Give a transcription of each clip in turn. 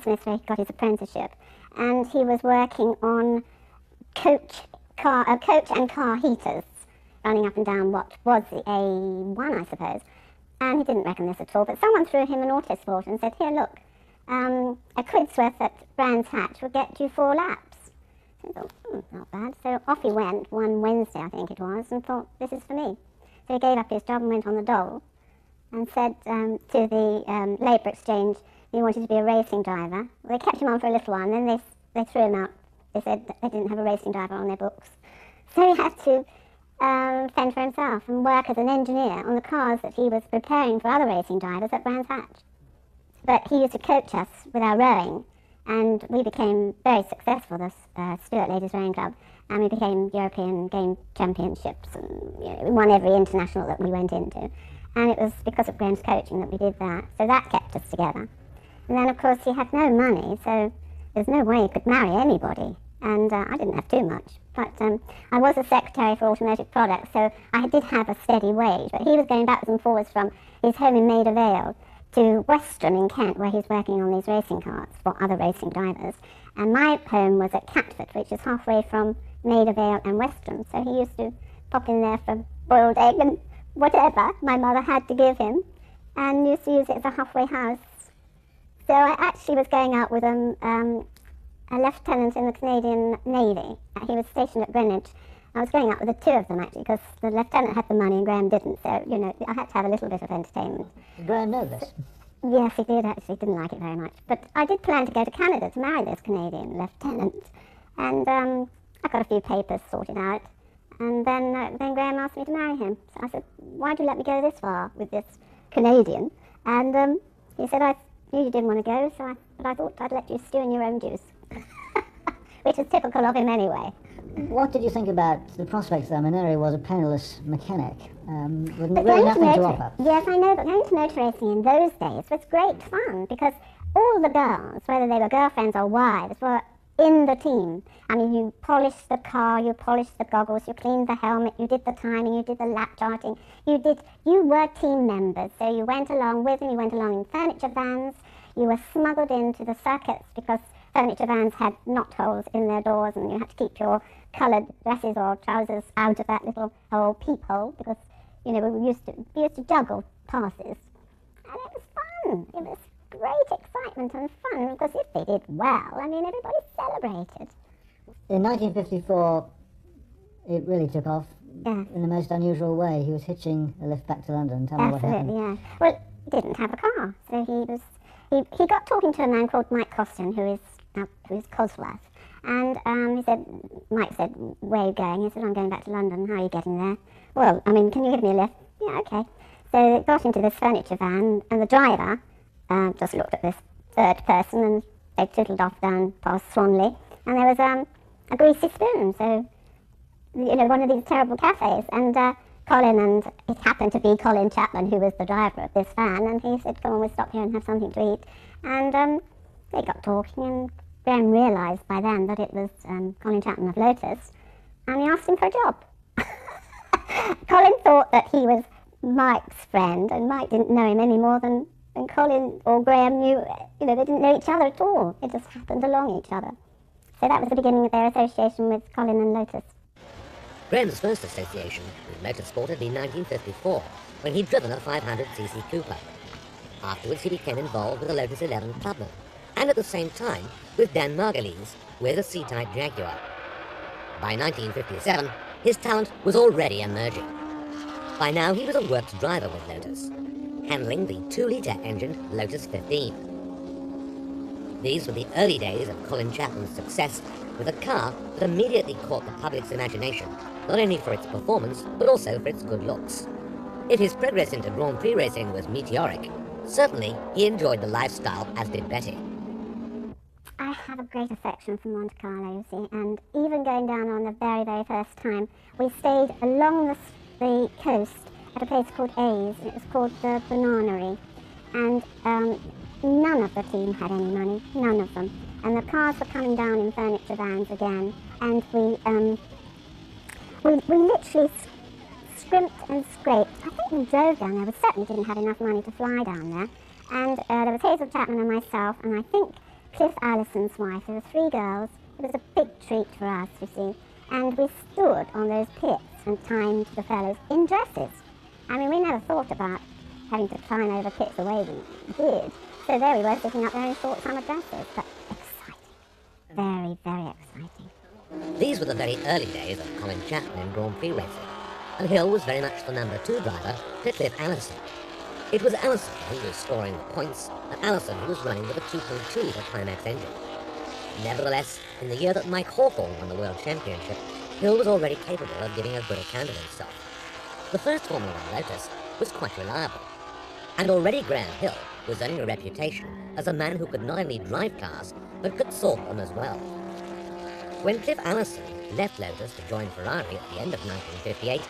Smiths where he got his apprenticeship, and he was working on coach and car heaters, running up and down what was the A1, I suppose. And he didn't reckon this at all, but someone threw him an Autosport and said, here, look, a quid's worth at Brands Hatch will get you 4 laps. So he thought, not bad. So off he went one Wednesday, I think it was, and thought, this is for me. So he gave up his job and went on the dole and said to the Labour Exchange he wanted to be a racing driver. Well, they kept him on for a little while, and then they threw him out. They said that they didn't have a racing driver on their books. So he had to fend for himself and work as an engineer on the cars that he was preparing for other racing drivers at Brands Hatch. But he used to coach us with our rowing, and we became very successful, the Stuart Ladies Rowing Club, and we became European game championships, and we won every international that we went into. And it was because of Graham's coaching that we did that, so that kept us together. And then, of course, he had no money, so there's no way he could marry anybody. And I didn't have too much, but I was a secretary for automotive products, so I did have a steady wage. But he was going backwards and forwards from his home in Maida Vale to Western in Kent, where he's working on these racing cars for other racing drivers. And my home was at Catford, which is halfway from Maida Vale and Western. So he used to pop in there for boiled egg and whatever my mother had to give him, and used to use it as a halfway house. So I actually was going out with a lieutenant in the Canadian Navy. He was stationed at Greenwich. I was going out with the two of them, actually, because the lieutenant had the money and Graham didn't, so, I had to have a little bit of entertainment. Did Graham know this? Yes, he did, actually. Didn't like it very much. But I did plan to go to Canada to marry this Canadian lieutenant. And I got a few papers sorted out. And then Graham asked me to marry him. So I said, why'd you let me go this far with this Canadian? And he said, I knew you didn't want to go, but I thought I'd let you stew in your own juice. Which is typical of him anyway. What did you think about the prospects there? Mary was a penniless mechanic, with really nothing to offer. Yes, I know, but going to motor racing in those days was great fun, because all the girls, whether they were girlfriends or wives, were in the team. I mean, you polished the car, you polished the goggles, you cleaned the helmet, you did the timing, you did the lap charting, you were team members, so you went along with them, you went along in furniture vans, you were smuggled into the circuits because furniture vans had knot holes in their doors, and you had to keep your coloured dresses or trousers out of that little hole, peephole, because, we used to juggle passes. And it was fun. It was great excitement and fun, because if they did well, everybody celebrated. In 1954, it really took off in the most unusual way. He was hitching a lift back to London. Tell me what happened. Absolutely, yeah. Well, he didn't have a car, so he got talking to a man called Mike Coston, who is Cosworth, and Mike said, where are you going? He said, I'm going back to London. How are you getting there? Well, can you give me a lift? Yeah, okay. So they got into this furniture van, and the driver just looked at this third person, and they tootled off down past Swanley, and there was a greasy spoon, so, one of these terrible cafes, and Colin, and it happened to be Colin Chapman, who was the driver of this van, and he said, come on, we'll stop here and have something to eat, and they got talking, and Graham realised by then that it was Colin Chapman of Lotus, and he asked him for a job. Colin thought that he was Mike's friend, and Mike didn't know him any more than Colin or Graham knew. They didn't know each other at all. It just happened along each other. So that was the beginning of their association with Colin and Lotus. Graham's first association with motorsport had been 1954, when he'd driven a 500cc Cooper. Afterwards he became involved with the Lotus 11 Clubman, and at the same time with Dan Margulies with a C-Type Jaguar. By 1957, his talent was already emerging. By now he was a works driver with Lotus, handling the 2-litre engined Lotus 15. These were the early days of Colin Chapman's success with a car that immediately caught the public's imagination, not only for its performance, but also for its good looks. If his progress into Grand Prix racing was meteoric, certainly he enjoyed the lifestyle, as did Betty. I have a great affection for Monte Carlo, you see, and even going down on the very, very first time, we stayed along the coast at a place called A's, and it was called the Bananery, and none of the team had any money, none of them, and the cars were coming down in furniture vans again, and we literally scrimped and scraped. I think we drove down there. We certainly didn't have enough money to fly down there, and there was Hazel Chapman and myself, and I think Cliff Allison's wife. There were 3 girls. It was a big treat for us, you see. And we stood on those pits and timed the fellows in dresses. I mean, we never thought about having to climb over pits the way we did. So there we were, sitting up there in short summer dresses. But exciting. Very, very exciting. These were the very early days of Colin Chapman in Grand Prix racing, and Hill was very much the number 2 driver to Cliff Allison. It was Allison who was scoring the points, and Allison who was running with a 2.2-litre Climax engine. Nevertheless, in the year that Mike Hawthorne won the World Championship, Hill was already capable of giving a good account of himself. The first Formula 1 Lotus was quite reliable, and already Graham Hill was earning a reputation as a man who could not only drive cars, but could sort them as well. When Cliff Allison left Lotus to join Ferrari at the end of 1958,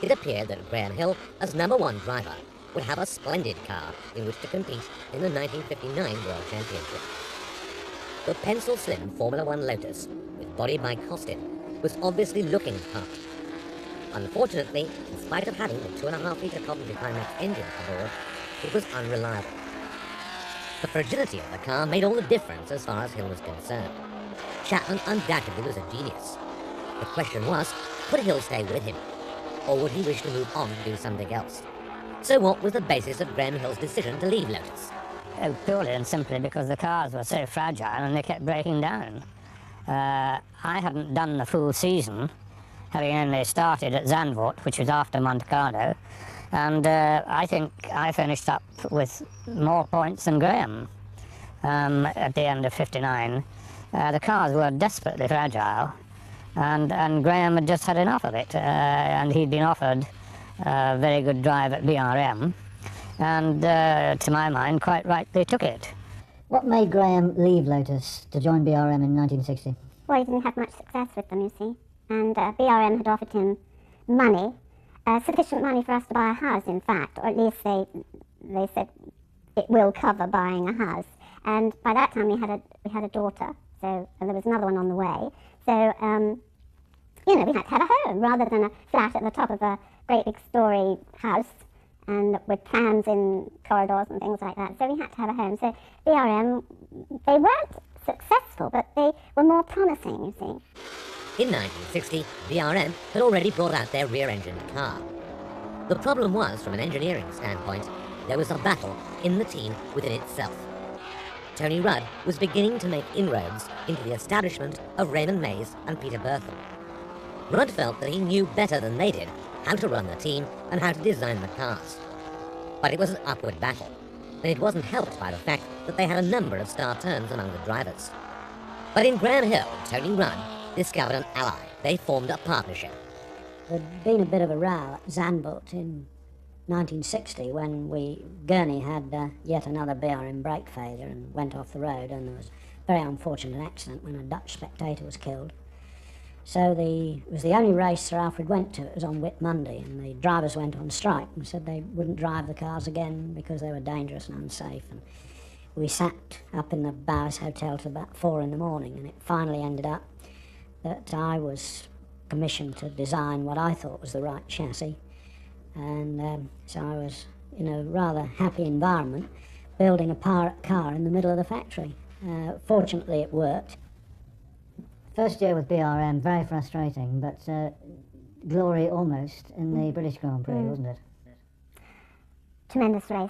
it appeared that Graham Hill, as number 1 driver, would have a splendid car in which to compete in the 1959 World Championship. The pencil-slim Formula 1 Lotus, with body by Costin, was obviously looking the part. Unfortunately, in spite of having the 2.5-litre Coventry Climax engine aboard, it was unreliable. The fragility of the car made all the difference as far as Hill was concerned. Chapman undoubtedly was a genius. The question was, could Hill stay with him? Or would he wish to move on to do something else? So what was the basis of Graham Hill's decision to leave Lotus? Purely and simply because the cars were so fragile and they kept breaking down. I hadn't done the full season, having only started at Zandvoort, which was after Monte Carlo, and I think I finished up with more points than Graham at the end of '59. The cars were desperately fragile, and Graham had just had enough of it, and he'd been offered a very good drive at BRM, and to my mind, quite rightly took it. What made Graham leave Lotus to join BRM in 1960? Well, he didn't have much success with them, you see. And BRM had offered him money, sufficient money for us to buy a house, in fact, or at least they said it will cover buying a house. And by that time we had a daughter, so and there was another one on the way. So we had to have a home rather than a flat at the top of a great big story house and with trams in corridors and things like that. So we had to have a home. So BRM, they weren't successful, but they were more promising, you see. In 1960, BRM had already brought out their rear-engined car. The problem was, from an engineering standpoint, there was a battle in the team within itself. Tony Rudd was beginning to make inroads into the establishment of Raymond Mays and Peter Berthel. Rudd felt that he knew better than they did how to run the team and how to design the cars. But it was an upward battle, and it wasn't helped by the fact that they had a number of star turns among the drivers. But in Graham Hill, Tony Rudd discovered an ally. They formed a partnership. There'd been a bit of a row at Zandvoort in 1960 when Gurney had yet another BRM brake failure and went off the road, and there was a very unfortunate accident when a Dutch spectator was killed. So it was the only race Sir Alfred went to. It was on Whit Monday, and the drivers went on strike and said they wouldn't drive the cars again because they were dangerous and unsafe. And we sat up in the Bowers Hotel till about 4 in the morning, and it finally ended up that I was commissioned to design what I thought was the right chassis. And so I was in a rather happy environment building a car in the middle of the factory. Fortunately, it worked. First year with BRM, very frustrating, but glory almost in the British Grand Prix, wasn't it? Tremendous race.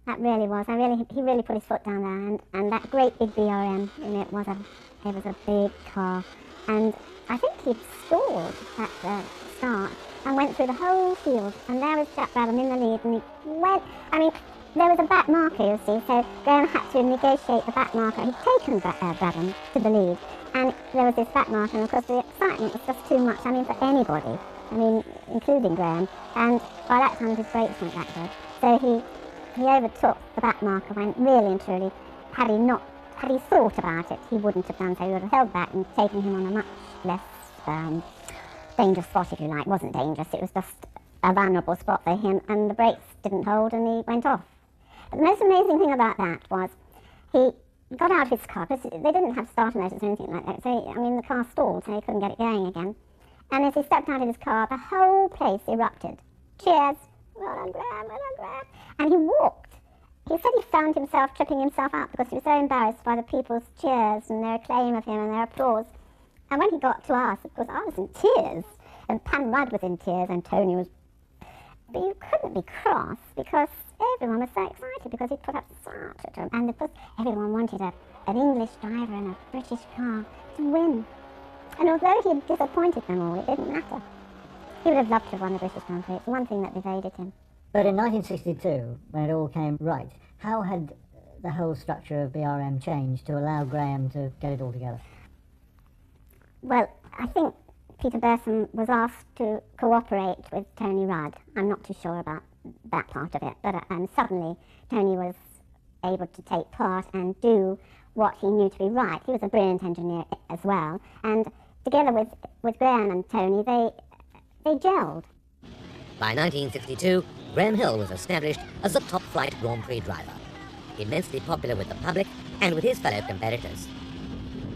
That really was. He really put his foot down there, and that great big BRM, it was a big car. And I think he stalled at the start and went through the whole field, and there was Jack Brabham in the lead, and he went, there was a back marker, you see, so Graham had to negotiate the back marker. He'd taken Brabham to the lead, and there was this back marker, and of course the excitement was just too much, for anybody, including Graham, and by that time his brakes weren't that good. So he overtook the back marker when really and truly, had he thought about it, he wouldn't have done so. He would have held back and taken him on a much less dangerous spot, if you like. It wasn't dangerous, it was just a vulnerable spot for him, and the brakes didn't hold and he went off. But the most amazing thing about that was he got out of his car, because they didn't have starter motors or anything like that, so the car stalled, so he couldn't get it going again. And as he stepped out of his car, the whole place erupted. Cheers! Well done, Graham, well done, Graham. And he He said he found himself tripping himself up because he was so embarrassed by the people's cheers and their acclaim of him and their applause. And when he got to us, of course, I was in tears, and Pam Rudd was in tears, and Tony was. But you couldn't be cross because everyone was so excited because he'd put up such a drum. And of course, everyone wanted an English driver in a British car to win. And although he had disappointed them all, it didn't matter. He would have loved to have won the British Grand Prix. It's one thing that evaded him. But in 1962, when it all came right, how had the whole structure of BRM changed to allow Graham to get it all together? Well, I think Peter Burson was asked to cooperate with Tony Rudd. I'm not too sure about that part of it, but suddenly Tony was able to take part and do what he knew to be right. He was a brilliant engineer as well, and together with Graham and Tony, they gelled. By 1962, Graham Hill was established as a top-flight Grand Prix driver, immensely popular with the public and with his fellow competitors.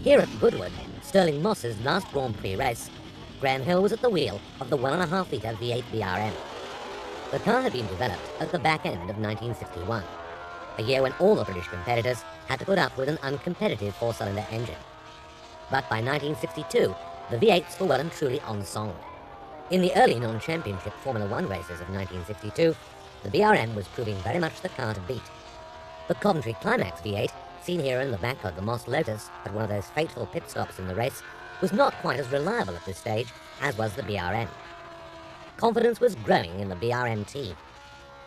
Here at Goodwood, Stirling Moss's last Grand Prix race, Graham Hill was at the wheel of the 1.5-litre V8 BRM. The car had been developed at the back end of 1961, a year when all the British competitors had to put up with an uncompetitive four-cylinder engine. But by 1962, the V8s were well and truly on song. In the early non-championship Formula One races of 1962, the BRM was proving very much the car to beat. The Coventry Climax V8, seen here in the back of the Moss Lotus at one of those fateful pit stops in the race, was not quite as reliable at this stage as was the BRM. Confidence was growing in the BRM team.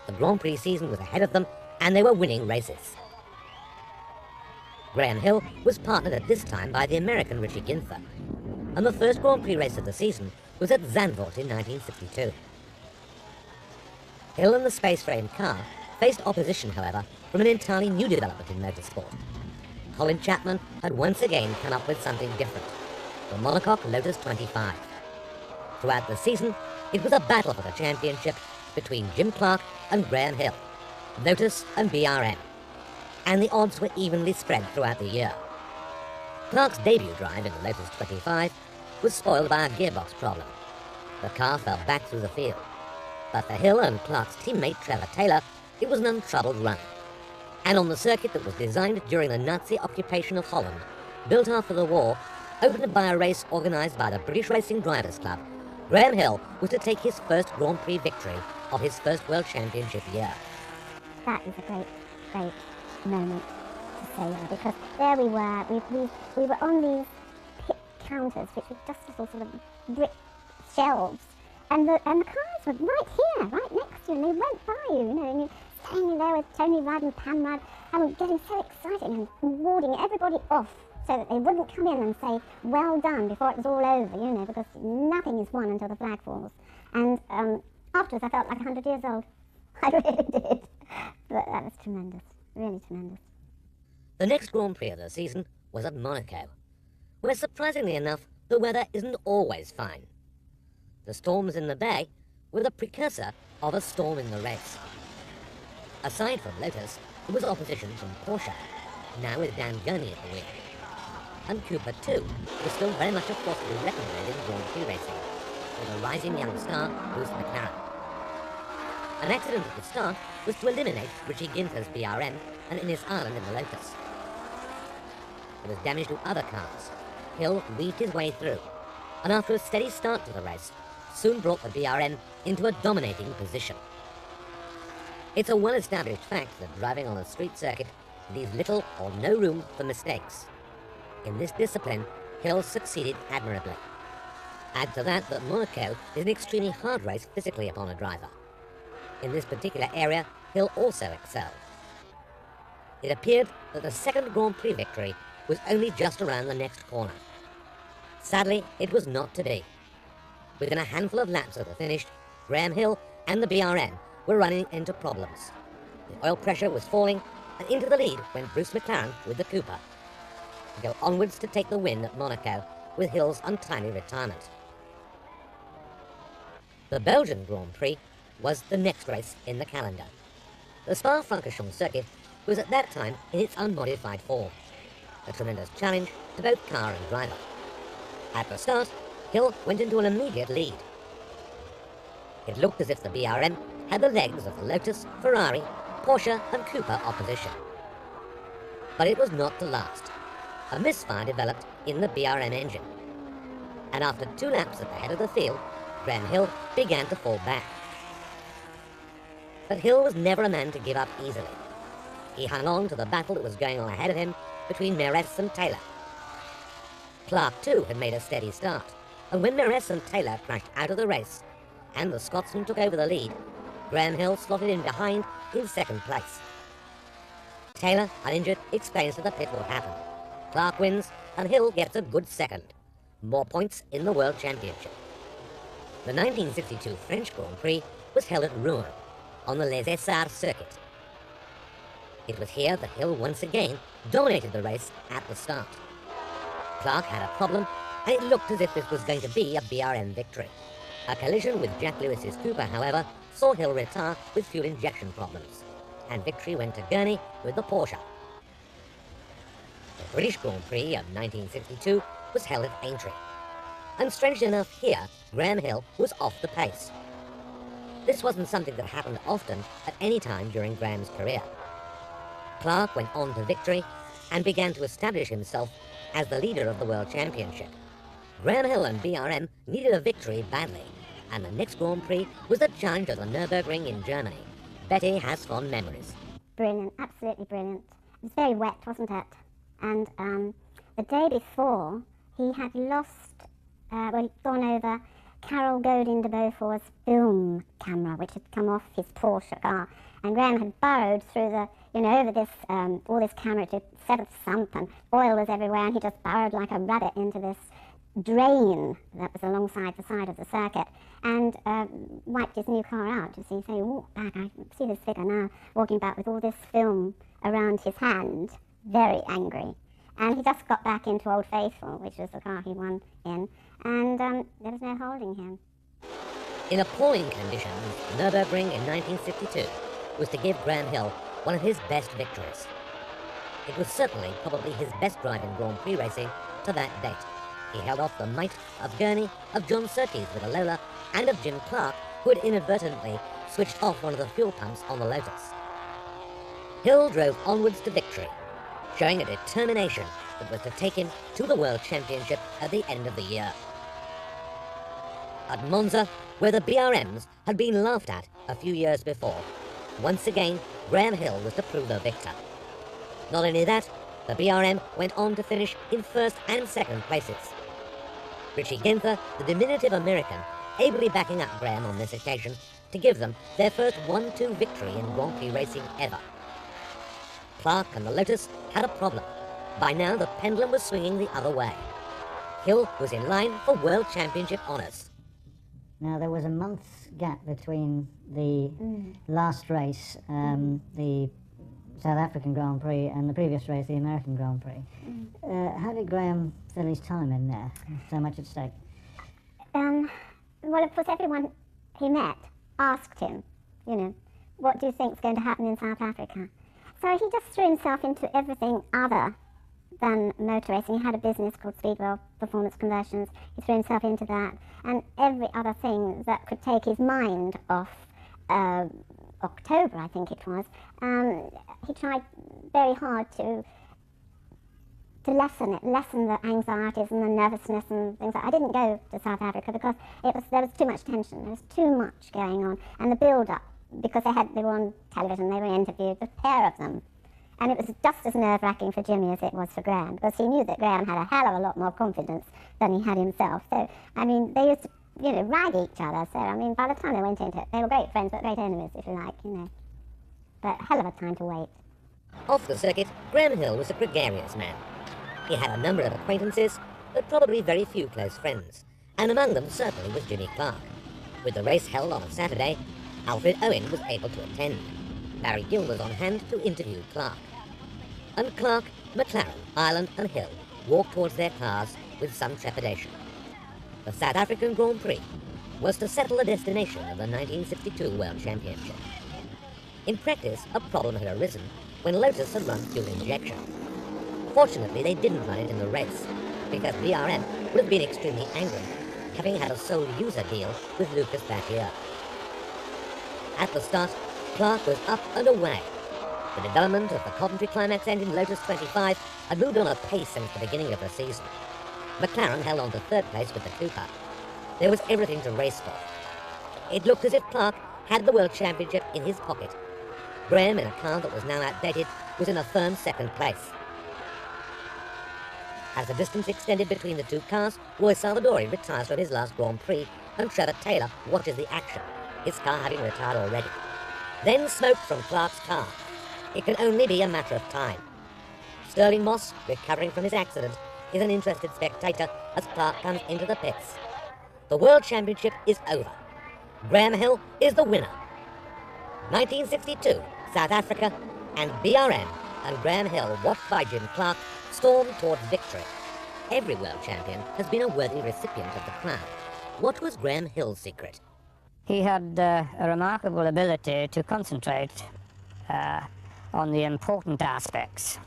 The Grand Prix season was ahead of them, and they were winning races. Graham Hill was partnered at this time by the American Richie Ginther, and the first Grand Prix race of the season was at Zandvoort in 1962. Hill and the space-frame car faced opposition, however, from an entirely new development in motorsport. Colin Chapman had once again come up with something different, the monocoque Lotus 25. Throughout the season, it was a battle for the championship between Jim Clark and Graham Hill, Lotus and BRM, and the odds were evenly spread throughout the year. Clark's debut drive in the Lotus 25 was spoiled by a gearbox problem. The car fell back through the field, but for Hill and Clark's teammate Trevor Taylor, it was an untroubled run. And on the circuit that was designed during the Nazi occupation of Holland, built after the war, opened by a race organised by the British Racing Drivers Club, Graham Hill was to take his first Grand Prix victory of his first World Championship year. That is a great, great moment to say that, because there we were on these pit counters, which were just little sort of brick shelves, and the cars were right here, right next to you, and they went by you, and you're standing there with Tony Rudd and Pam Rudd, and getting so excited and warding everybody off so that they wouldn't come in and say, well done, before it was all over, because nothing is won until the flag falls. And afterwards I felt like 100 years old. I really did. But that was tremendous, really tremendous. The next Grand Prix of the season was at Monaco, where surprisingly enough, the weather isn't always fine. The storms in the bay were the precursor of a storm in the race. Aside from Lotus, there was opposition from Porsche, now with Dan Gurney at the wheel. And Cooper, too, was still very much a force to be reckoned with in Grand Prix racing, with a rising young star, Bruce McLaren. An accident at the start was to eliminate Richie Ginther's BRM and Innes Ireland in the Lotus. There was damage to other cars. Hill weaved his way through, and after a steady start to the race, soon brought the BRM into a dominating position. It's a well-established fact that driving on a street circuit leaves little or no room for mistakes. In this discipline, Hill succeeded admirably. Add to that Monaco is an extremely hard race physically upon a driver. In this particular area, Hill also excelled. It appeared that the second Grand Prix victory was only just around the next corner. Sadly, it was not to be. Within a handful of laps of the finish, Graham Hill and the BRM were running into problems. The oil pressure was falling, and into the lead went Bruce McLaren with the Cooper, to go onwards to take the win at Monaco with Hill's untimely retirement. The Belgian Grand Prix was the next race in the calendar. The Spa-Francorchamps circuit was at that time in its unmodified form, a tremendous challenge to both car and driver. At the start, Hill went into an immediate lead. It looked as if the BRM had the legs of the Lotus, Ferrari, Porsche and Cooper opposition. But it was not to last. A misfire developed in the BRM engine, and after 2 laps at the head of the field, Graham Hill began to fall back. But Hill was never a man to give up easily. He hung on to the battle that was going on ahead of him between Meres and Taylor. Clark too had made a steady start, and when Meres and Taylor crashed out of the race, and the Scotsman took over the lead, Graham Hill slotted in behind in 2nd place. Taylor, uninjured, explains to the pit what happened. Clark wins, and Hill gets a good 2nd. More points in the World Championship. The 1962 French Grand Prix was held at Rouen, on the Les Essarts circuit. It was here that Hill once again dominated the race at the start. Clark had a problem, and it looked as if this was going to be a BRM victory. A collision with Jack Lewis's Cooper, however, saw Hill retire with fuel injection problems, and victory went to Gurney with the Porsche. The British Grand Prix of 1962 was held at Aintree, and strangely enough here, Graham Hill was off the pace. This wasn't something that happened often at any time during Graham's career. Clark went on to victory and began to establish himself as the leader of the World Championship. Graham Hill and BRM needed a victory badly, and the next Grand Prix was the challenge of the Nürburgring in Germany. Betty has fond memories. Brilliant, absolutely brilliant. It was very wet, wasn't it? And the day before, he had lost, he'd gone over Carol Godin de Beaufort's film camera, which had come off his Porsche car. And Graham had burrowed through the, over this, all this camera to 7th sump, and oil was everywhere, and he just burrowed like a rabbit into this drain that was alongside the side of the circuit, and wiped his new car out. So he walked back. I see this figure now walking back with all this film around his hand, very angry. And he just got back into Old Faithful, which was the car he won in, and there was no holding him. In appalling conditions, Nürburgring in 1952 was to give Graham Hill one of his best victories. It was certainly probably his best drive in Grand Prix racing to that date. He held off the might of Gurney, of John Surtees with a Lola, and of Jim Clark, who had inadvertently switched off one of the fuel pumps on the Lotus. Hill drove onwards to victory, showing a determination that was to take him to the World Championship at the end of the year. At Monza, where the BRMs had been laughed at a few years before, once again Graham Hill was to prove the victor. Not only that, the BRM went on to finish in 1st and 2nd places. Richie Ginther, the diminutive American, ably backing up Graham on this occasion to give them their first 1-2 victory in Grand Prix racing ever. Clark and the Lotus had a problem. By now the pendulum was swinging the other way. Hill was in line for World Championship honours. Now, there was a month's gap between the last race, the South African Grand Prix, and the previous race, the American Grand Prix. How did Graham fill his time in there? So much at stake. Well, of course, everyone he met asked him, what do you think is going to happen in South Africa? So he just threw himself into everything other than motor racing. He had a business called Speedwell Performance Conversions. He threw himself into that, and every other thing that could take his mind off October, I think it was. He tried very hard to lessen the anxieties and the nervousness and things like that. I didn't go to South Africa because there was too much tension. There was too much going on, and the build-up, because they were on television, they were interviewed, the pair of them. And it was just as nerve-wracking for Jimmy as it was for Graham, because he knew that Graham had a hell of a lot more confidence than he had himself. So, they used to, rag each other. So, by the time they went into it, they were great friends, but great enemies, if you like, But hell of a time to wait. Off the circuit, Graham Hill was a gregarious man. He had a number of acquaintances, but probably very few close friends, and among them certainly was Jimmy Clark. With the race held on a Saturday, Alfred Owen was able to attend. Barry Gill was on hand to interview Clark. And Clark, McLaren, Ireland and Hill walked towards their cars with some trepidation. The South African Grand Prix was to settle the destination of the 1962 World Championship. In practice, a problem had arisen when Lotus had run fuel injection. Fortunately, they didn't run it in the race, because BRM would have been extremely angry, having had a sole user deal with Lucas that year. At the start, Clark was up and away The development of the Coventry Climax engine Lotus 25 had moved on a pace since the beginning of the season. McLaren held on to third place with the Cooper. There was everything to race for. It looked as if Clark had the World Championship in his pocket. Graham, in a car that was now outdated, was in a firm second place. As the distance extended between the two cars, Roy Salvadori retires from his last Grand Prix, and Trevor Taylor watches the action, his car having retired already. Then smoke from Clark's car. It can only be a matter of time. Sterling Moss, recovering from his accident, is an interested spectator as Clark comes into the pits. The World Championship is over. Graham Hill is the winner. 1962, South Africa, and BRM and Graham Hill, watched by Jim Clark, stormed towards victory. Every world champion has been a worthy recipient of the crown. What was Graham Hill's secret? He had a remarkable ability to concentrate on the important aspects.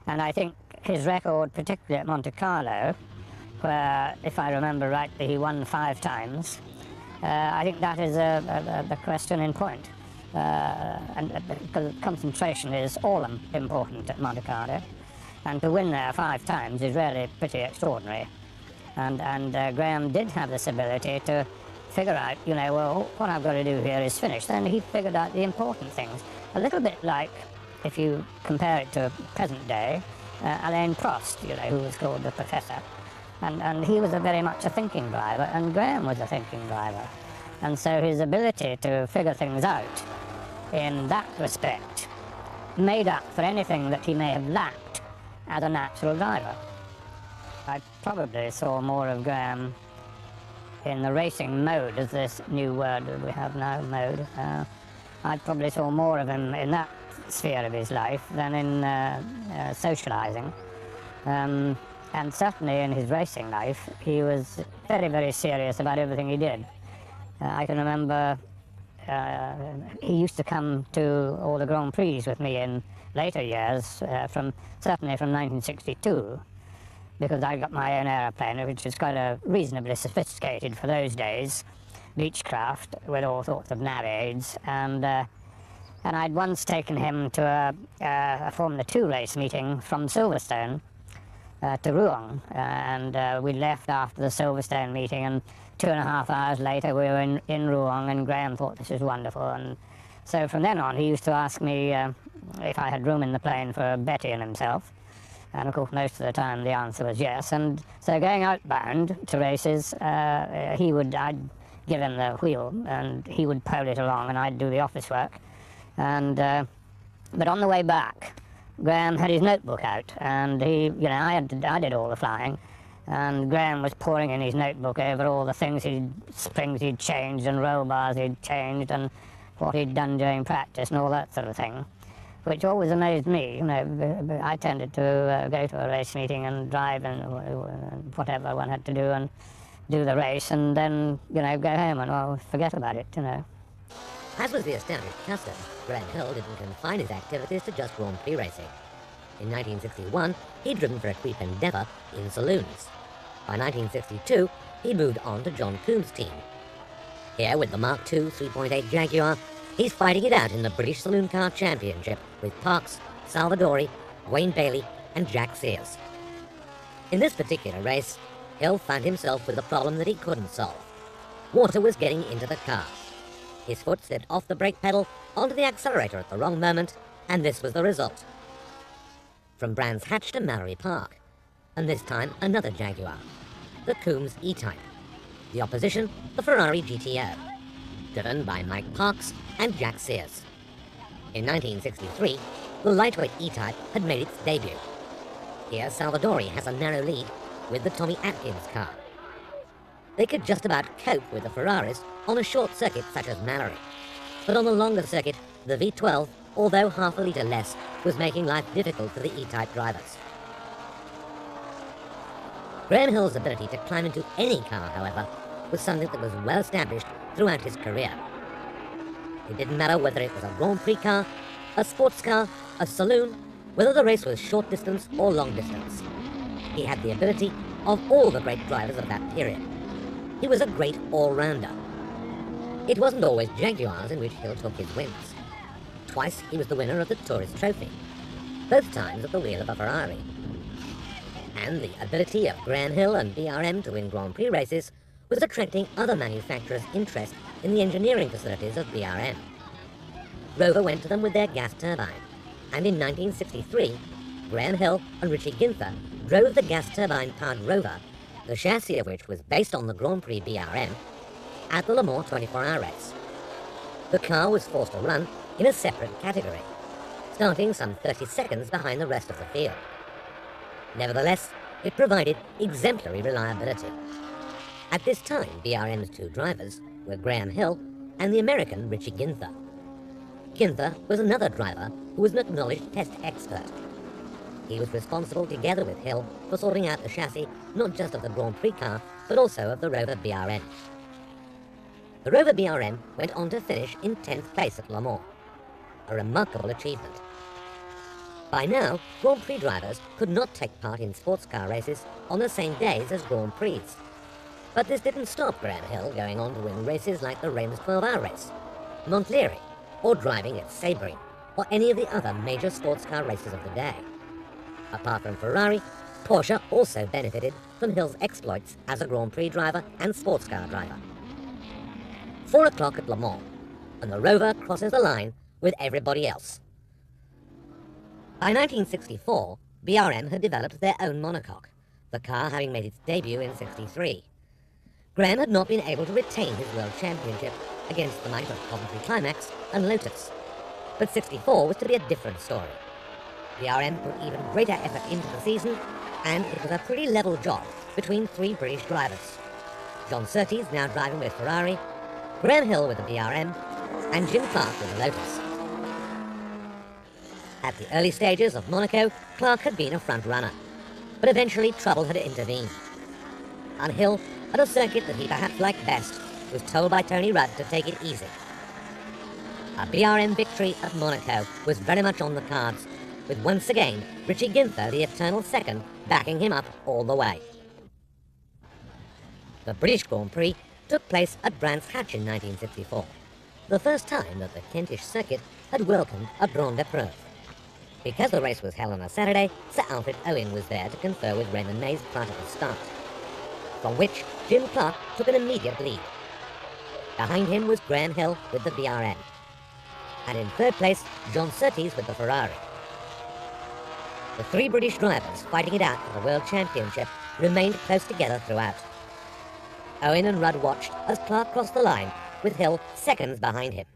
And I think his record, particularly at Monte Carlo, where, if I remember rightly, he won 5 times, I think that is the question in point. Because concentration is all important at Monte Carlo, and to win there 5 times is really pretty extraordinary. And Graham did have this ability to figure out, well, what I've got to do here is finish. Then he figured out the important things. A little bit like, if you compare it to present day, Alain Prost, who was called the Professor. And he was very much a thinking driver, and Graham was a thinking driver. And so his ability to figure things out in that respect made up for anything that he may have lacked as a natural driver. I probably saw more of Graham in the racing mode, as this new word that we have now, mode. I probably saw more of him in that sphere of his life than in socialising. And certainly in his racing life, he was very, very serious about everything he did. I can remember he used to come to all the Grand Prix with me in later years, certainly from 1962, because I got my own aeroplane, which was quite a reasonably sophisticated for those days, Beechcraft, with all sorts of nav aids, and I'd once taken him to a Formula 2 race meeting from Silverstone to Rouen, and we left after the Silverstone meeting, and 2.5 hours later we were in Rouen, and Graham thought this was wonderful, and so from then on he used to ask me if I had room in the plane for Betty and himself, and of course most of the time the answer was yes. And so going outbound to races, I'd give him the wheel and he would pole it along and I'd do the office work. And but on the way back, Graham had his notebook out, and I did all the flying, and Graham was pouring in his notebook over all the springs he'd changed and roll bars he'd changed and what he'd done during practice and all that sort of thing, which always amazed me. I tended to go to a race meeting and drive and whatever one had to do and do the race, and then go home and forget about it. As was the established custom, Graham Hill didn't confine his activities to just Grand Prix racing. In 1961, he'd driven for Equipe Endeavour in saloons. By 1962, he'd moved on to John Coombs' team. Here, with the Mark II 3.8 Jaguar, he's fighting it out in the British Saloon Car Championship with Parks, Salvadori, Wayne Bailey, and Jack Sears. In this particular race, Hill found himself with a problem that he couldn't solve. Water was getting into the car. His foot slipped off the brake pedal onto the accelerator at the wrong moment, and this was the result. From Brands Hatch to Mallory Park, and this time another Jaguar, the Coombs E-Type. The opposition, the Ferrari GTO, driven by Mike Parks and Jack Sears. In 1963, the lightweight E-Type had made its debut. Here, Salvadori has a narrow lead with the Tommy Atkins car. They could just about cope with the Ferraris on a short circuit such as Mallory. But on the longer circuit, the V12, although half a litre less, was making life difficult for the E-Type drivers. Graham Hill's ability to climb into any car, however, was something that was well established throughout his career. It didn't matter whether it was a Grand Prix car, a sports car, a saloon, whether the race was short distance or long distance. He had the ability of all the great drivers of that period. He was a great all-rounder. It wasn't always Jaguars in which Hill took his wins. Twice he was the winner of the Tourist Trophy, both times at the wheel of a Ferrari. And the ability of Graham Hill and BRM to win Grand Prix races was attracting other manufacturers' interest in the engineering facilities of BRM. Rover went to them with their gas turbine, and in 1963, Graham Hill and Richie Ginther drove the gas turbine-powered Rover, the chassis of which was based on the Grand Prix BRM, at the Le Mans 24-hour race. The car was forced to run in a separate category, starting some 30 seconds behind the rest of the field. Nevertheless, it provided exemplary reliability. At this time, BRM's two drivers were Graham Hill and the American Richie Ginther. Ginther was another driver who was an acknowledged test expert. He was responsible, together with Hill, for sorting out the chassis not just of the Grand Prix car, but also of the Rover BRM. The Rover BRM went on to finish in 10th place at Le Mans, a remarkable achievement. By now, Grand Prix drivers could not take part in sports car races on the same days as Grand Prix. But this didn't stop Graham Hill going on to win races like the Reims 12-hour race, Montlieri, or driving at Sebring, or any of the other major sports car races of the day. Apart from Ferrari, Porsche also benefited from Hill's exploits as a Grand Prix driver and sports car driver. 4 o'clock at Le Mans, and the Rover crosses the line with everybody else. By 1964, BRM had developed their own monocoque, the car having made its debut in '63. Graham had not been able to retain his World Championship against the might of Coventry Climax and Lotus, but '64 was to be a different story. BRM put even greater effort into the season, and it was a pretty level job between three British drivers. John Surtees, now driving with Ferrari, Graham Hill with the BRM, and Jim Clark with the Lotus. At the early stages of Monaco, Clark had been a front-runner, but eventually trouble had intervened. And Hill, at a circuit that he perhaps liked best, was told by Tony Rudd to take it easy. A BRM victory at Monaco was very much on the cards, with once again Richie Ginther, the eternal second, backing him up all the way. The British Grand Prix took place at Brands Hatch in 1964, the first time that the Kentish circuit had welcomed a Grande Épreuve. Because the race was held on a Saturday, Sir Alfred Owen was there to confer with Raymond Mays prior to the start, from which Jim Clark took an immediate lead. Behind him was Graham Hill with the BRM, and in third place, John Surtees with the Ferrari. The three British drivers fighting it out for the World Championship remained close together throughout. Owen and Rudd watched as Clark crossed the line, with Hill seconds behind him.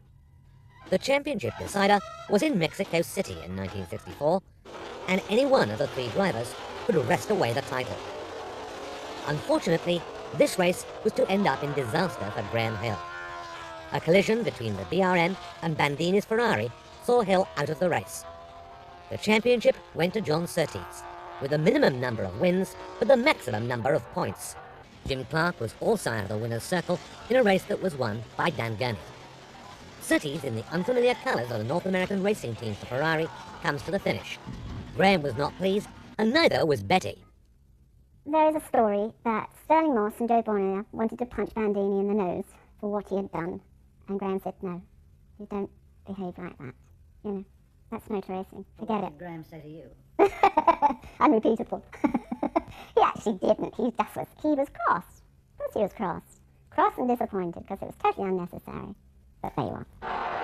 The championship decider was in Mexico City in 1964, and any one of the three drivers could wrest away the title. Unfortunately, this race was to end up in disaster for Graham Hill. A collision between the BRM and Bandini's Ferrari saw Hill out of the race. The championship went to John Surtees, with a minimum number of wins but the maximum number of points. Jim Clark was also out of the winner's circle in a race that was won by Dan Gurney. Surtees, in the unfamiliar colours of the North American racing team for Ferrari, comes to the finish. Graham was not pleased, and neither was Betty. There is a story that Sterling Moss and Joe Bonnier wanted to punch Bandini in the nose for what he had done, and Graham said, no, you don't behave like that. You know, that's motor racing. Forget What it. did Graham say to you? Unrepeatable. He actually didn't. He was cross. Of course he was cross. Cross and disappointed because it was totally unnecessary. But there you are.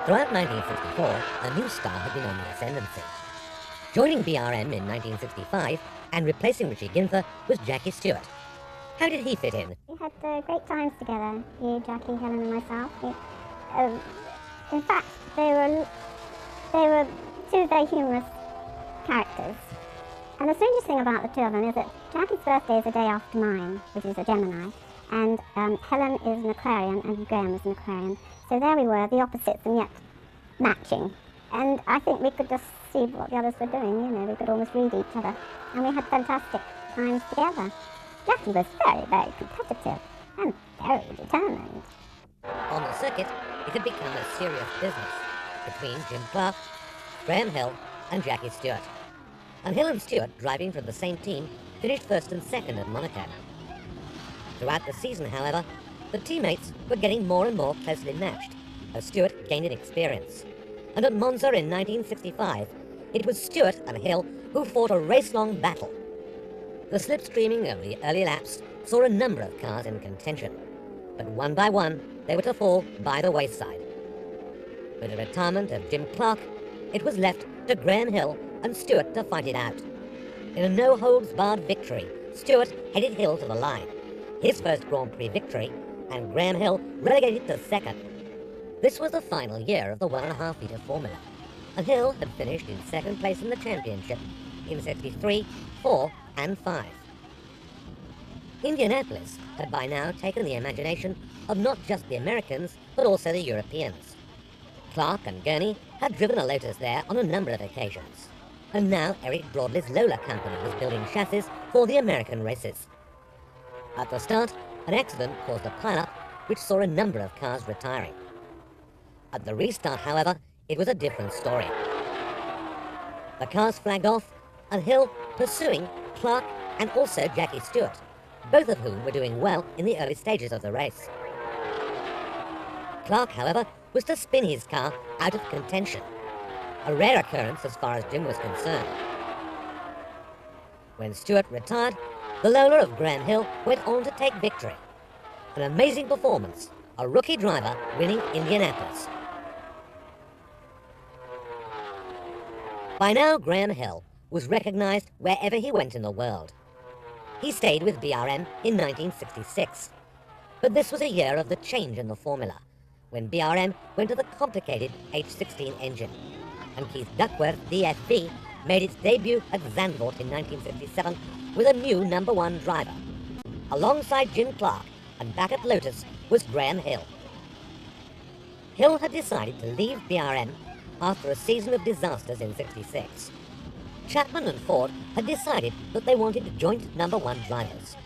Throughout 1964, a new star had been on the ascendancy. Joining BRM in 1965 and replacing Richie Ginther was Jackie Stewart. How did he fit in? We had great times together, you, Jackie, Helen and myself. In fact, they were two very humorous characters. And the strangest thing about the two of them is that Jackie's birthday is a day after mine, which is a Gemini, and Helen is an Aquarian and Graham is an Aquarian. So there we were, the opposites and yet matching. And I think we could just see what the others were doing, you know, we could almost read each other. And we had fantastic times together. Jackie was very, very competitive and very determined. On the circuit, it had become a serious business between Jim Clark, Graham Hill and Jackie Stewart. And Hill and Stewart, driving from the same team, finished first and second at Monaco. Throughout the season, however, the teammates were getting more and more closely matched as Stewart gained in experience. and at Monza in 1965, it was Stewart and Hill who fought a race-long battle. The slipstreaming of the early laps saw a number of cars in contention, but one by one they were to fall by the wayside. With the retirement of Jim Clark, it was left to Graham Hill and Stewart to fight it out. In a no-holds-barred victory, Stewart headed Hill to the line, his first Grand Prix victory, and Graham Hill relegated to second. This was the final year of the 1.5-metre formula, and Hill had finished in second place in the championship in 63, 4 and 5. Indianapolis had by now taken the imagination of not just the Americans, but also the Europeans. Clark and Gurney had driven a Lotus there on a number of occasions, and now Eric Broadley's Lola company was building chassis for the American races. At the start, an accident caused a pile-up which saw a number of cars retiring. At the restart, however, it was a different story. The cars flagged off, and Hill pursuing Clark and also Jackie Stewart, both of whom were doing well in the early stages of the race. Clark, however, was to spin his car out of contention, a rare occurrence as far as Jim was concerned. When Stewart retired, the Lola of Graham Hill went on to take victory. An amazing performance, a rookie driver winning Indianapolis. By now, Graham Hill was recognised wherever he went in the world. He stayed with BRM in 1966. But this was a year of the change in the formula, when BRM went to the complicated H16 engine, and Keith Duckworth DFV made its debut at Zandvoort in 1957 with a new number 1 driver. Alongside Jim Clark and back at Lotus was Graham Hill. Hill had decided to leave BRM after a season of disasters in 66. Chapman and Ford had decided that they wanted joint number 1 drivers,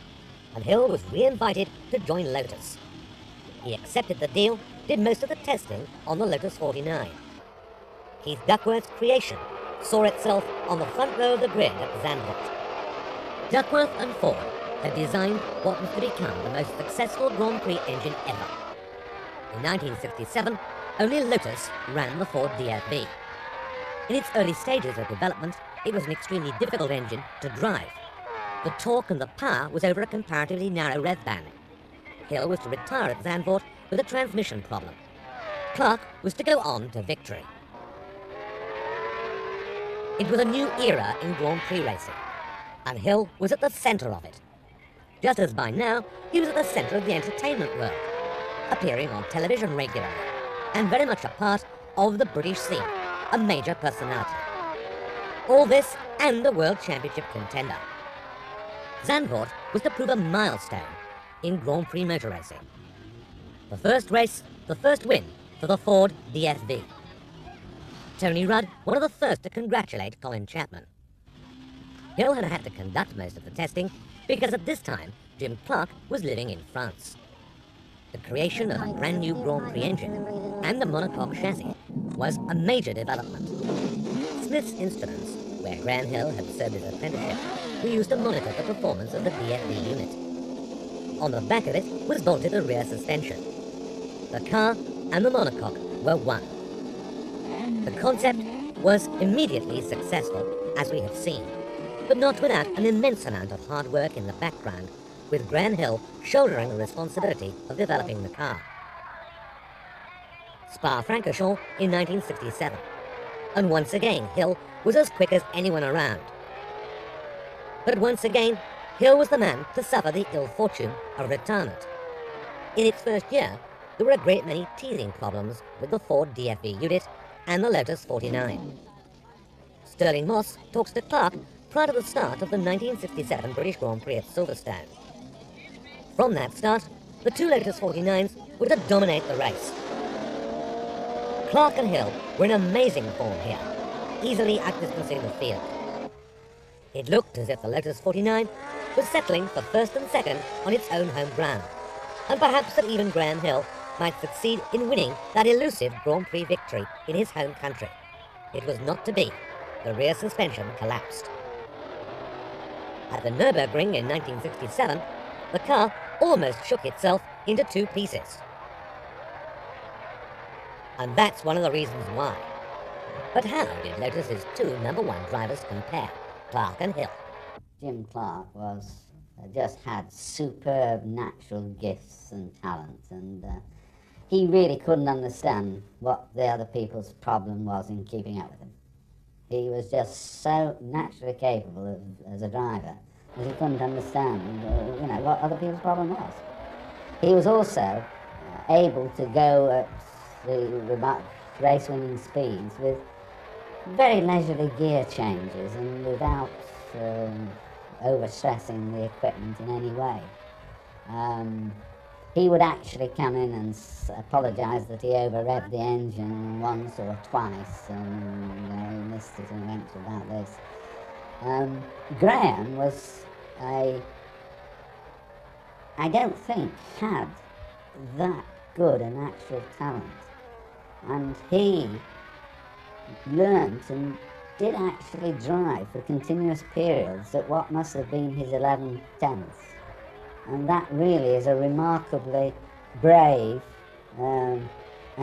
and Hill was re-invited to join Lotus. He accepted the deal, did most of the testing on the Lotus 49. Keith Duckworth's creation saw itself on the front row of the grid at Zandvoort. Duckworth and Ford had designed what was to become the most successful Grand Prix engine ever. In 1967, only Lotus ran the Ford DFV. In its early stages of development, it was an extremely difficult engine to drive. The torque and the power was over a comparatively narrow rev band. Hill was to retire at Zandvoort with a transmission problem. Clark was to go on to victory. It was a new era in Grand Prix racing, and Hill was at the centre of it. Just as by now, he was at the centre of the entertainment world, appearing on television regularly, and very much a part of the British scene, a major personality. All this and a World Championship contender. Zandvoort was to prove a milestone in Grand Prix motor racing. The first race, the first win for the Ford DFV. Tony Rudd, one of the first to congratulate Colin Chapman. Hill had had to conduct most of the testing because at this time Jim Clark was living in France. The creation of a brand new Grand Prix engine and the monocoque chassis was a major development. Smith's Instruments, where Graham Hill had served his apprenticeship, were used to monitor the performance of the DFV unit. On the back of it was bolted a rear suspension. The car and the monocoque were one. The concept was immediately successful, as we have seen, but not without an immense amount of hard work in the background, with Graham Hill shouldering the responsibility of developing the car. Spa-Francorchamps in 1967, and once again Hill was as quick as anyone around. But once again, Hill was the man to suffer the ill fortune of retirement. In its first year, there were a great many teething problems with the Ford DFV unit and the Lotus 49. Stirling Moss talks to Clark prior to the start of the 1967 British Grand Prix at Silverstone. From that start, the two Lotus 49s were to dominate the race. Clark and Hill were in amazing form here, easily outdistancing the field. It looked as if the Lotus 49 was settling for first and second on its own home ground, and perhaps that even Graham Hill might succeed in winning that elusive Grand Prix victory in his home country. It was not to be. The rear suspension collapsed. At the Nürburgring in 1967, the car almost shook itself into 2 pieces. And that's one of the reasons why. But how did Lotus's two number-one drivers compare, Clark and Hill? Jim Clark just had superb natural gifts and talents, and he really couldn't understand what the other people's problem was in keeping up with him. He was just so naturally capable as a driver that he couldn't understand, what other people's problem was. He was also able to go at the race-winning speeds with very leisurely gear changes and without overstressing the equipment in any way. He would actually come in and apologise that he over-revved the engine once or twice, and he missed his events about this. Graham was I don't think had that good a natural talent, and he learnt and did actually drive for continuous periods at what must have been his 11/10ths. And that really is a remarkably brave and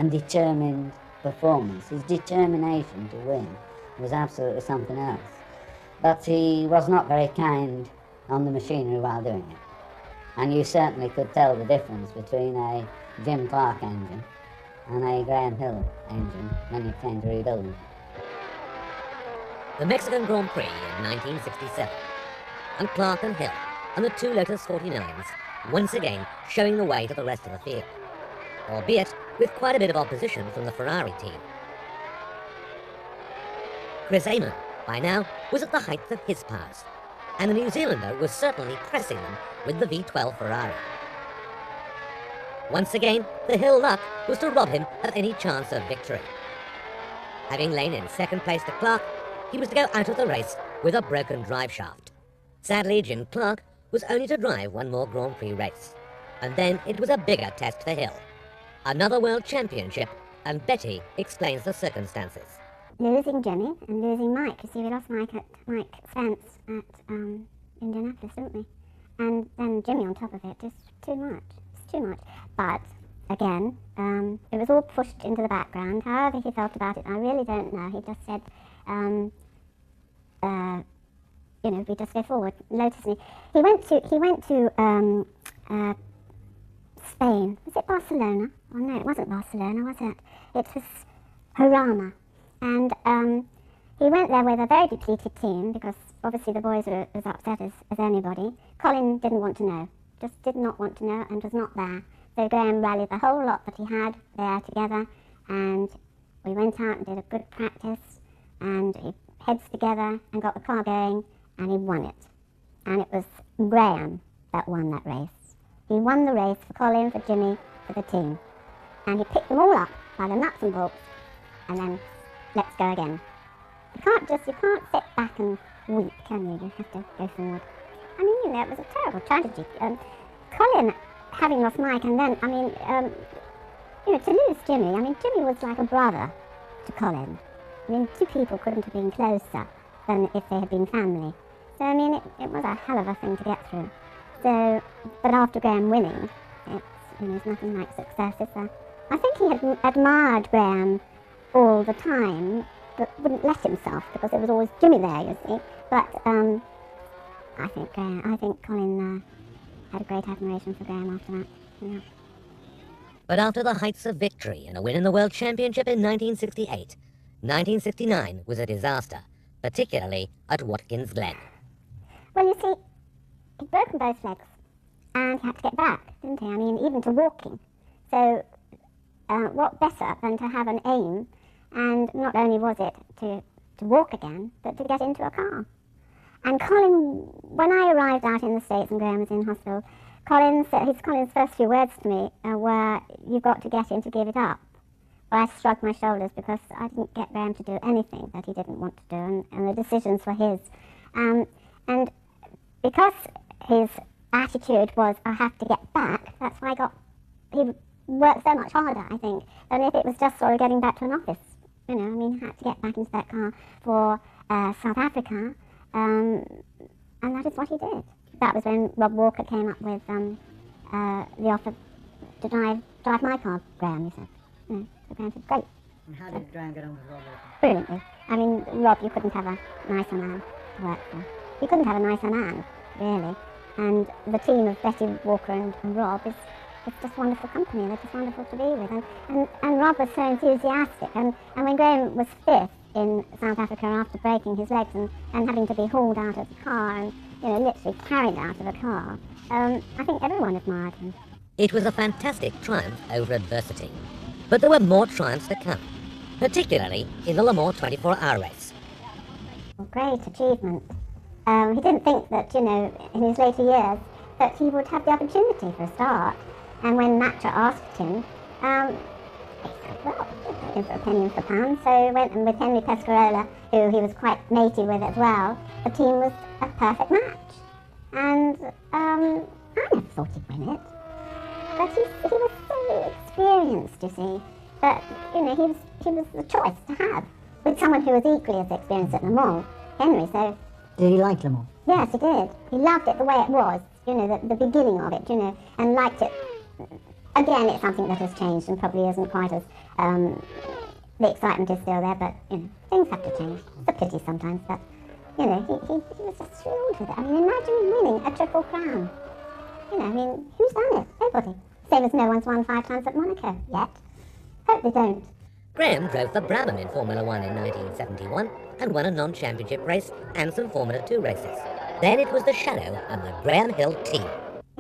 determined performance. His determination to win was absolutely something else. But he was not very kind on the machinery while doing it. And you certainly could tell the difference between a Jim Clark engine and a Graham Hill engine when you came to rebuild them. The Mexican Grand Prix in 1967, and Clark and Hill and the two Lotus 49s once again showing the way to the rest of the field, albeit with quite a bit of opposition from the Ferrari team. Chris Amon, by now, was at the height of his powers, and the New Zealander was certainly pressing them with the V12 Ferrari. Once again, the Hill luck was to rob him of any chance of victory. Having lain in second place to Clark, he was to go out of the race with a broken drive shaft. Sadly, Jim Clark was only to drive one more Grand Prix race, and then it was a bigger test for Hill. Another World Championship, and Betty explains the circumstances. Losing Jimmy and losing Mike. You see, we lost Mike Spence at Indianapolis, didn't we? And then Jimmy on top of it, just too much. It's too much. But again, it was all pushed into the background. However he felt about it, I really don't know. He just said, we just go forward. Lotus. He went to Spain. Was it Barcelona? Oh no, it wasn't Barcelona, was it? It was Jarama. And he went there with a very depleted team because obviously the boys were as upset as anybody. Colin didn't want to know, just did not want to know and was not there. So Graham rallied the whole lot that he had there together, and we went out and did a good practice, and he heads together and got the car going, and he won it. And it was Graham that won that race. He won the race for Colin, for Jimmy, for the team. And he picked them all up by the nuts and bolts, and then let's go again. You can't sit back and weep, can you? You have to go forward. I mean, it was a terrible tragedy. Colin having lost Mike, and then, to lose Jimmy, Jimmy was like a brother to Colin. Two people couldn't have been closer than if they had been family. So, it was a hell of a thing to get through. So, but after Graham winning, it's nothing like success, is there? I think he had admired Graham all the time, but wouldn't let himself because there was always Jimmy there, you see. But I think Colin had a great admiration for Graham after that. Yeah. But after the heights of victory and a win in the World Championship in 1968, 1969 was a disaster, particularly at Watkins Glen. Well, you see, he'd broken both legs, and he had to get back, didn't he? Even to walking. So, what better than to have an aim, and not only was it to walk again, but to get into a car. And Colin, when I arrived out in the States and Graham was in hospital, Colin's first few words to me were, "You've got to get in to give it up." Well, I shrugged my shoulders because I didn't get Graham to do anything that he didn't want to do, and the decisions were his. And because his attitude was, "I have to get back," that's why he worked so much harder, I think, than if it was just sort of getting back to an office. He had to get back into that car for South Africa, and that is what he did. That was when Rob Walker came up with the offer to drive my car, Graham, he said. So Graham said, "Great, And how did Graham get on with Rob Wilson? Brilliantly. I mean, Rob, you couldn't have a nicer man to work for. You couldn't have a nicer man, really. And the team of Betty Walker and Rob is just wonderful company. They're just wonderful to be with. And Rob was so enthusiastic. And when Graham was fifth in South Africa after breaking his legs and having to be hauled out of the car and, literally carried out of a car, I think everyone admired him. It was a fantastic triumph over adversity. But there were more triumphs to come, particularly in the Le Mans 24-hour race. Great achievement. He didn't think that, in his later years, that he would have the opportunity for a start. And when Matra asked him, he said, well, in for a penny and for a pound. So he went, and with Henry Pescarola, who he was quite matey with as well, the team was a perfect match. And I never thought he'd win it. But he was so experienced, you see, that, he was the choice to have with someone who was equally as experienced at Le Mans, Henry. So Did he like Le Mans? yes, he did. He loved it the way it was, the beginning of it, and liked it. Again, it's something that has changed and probably isn't quite as, the excitement is still there, but, things have to change. It's a pity sometimes, but, he was just thrilled with it. I mean, imagine winning a Triple Crown. Who's done it? Nobody. Same as no one's won 5 times at Monaco, yet. Hope they don't. Graham drove for Brabham in Formula 1 in 1971 and won a non-championship race and some Formula 2 races. Then it was the shadow of the Graham Hill team.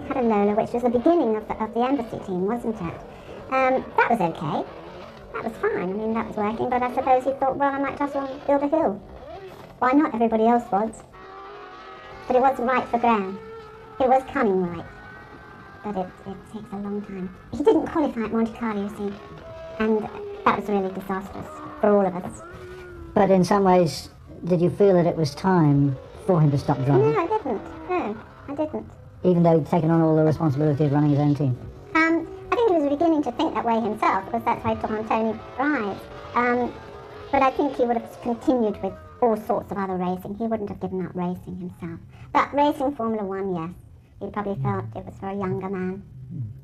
Had a Lola, which was the beginning of the embassy team, wasn't it? That was okay. That was fine. That was working, but I suppose he thought, well, I might just want to build a hill. Why not? Everybody else was. But it wasn't right for Graham. It was coming right. But it takes a long time. He didn't qualify at Monte Carlo, you see. And that was really disastrous for all of us. But in some ways, did you feel that it was time for him to stop driving? No, I didn't. No, I didn't. Even though he'd taken on all the responsibility of running his own team? I think he was beginning to think that way himself, because that's why he took on Tony Rise. But I think he would have continued with all sorts of other racing. He wouldn't have given up racing himself. But racing Formula 1, yes. He probably felt it was for a younger man.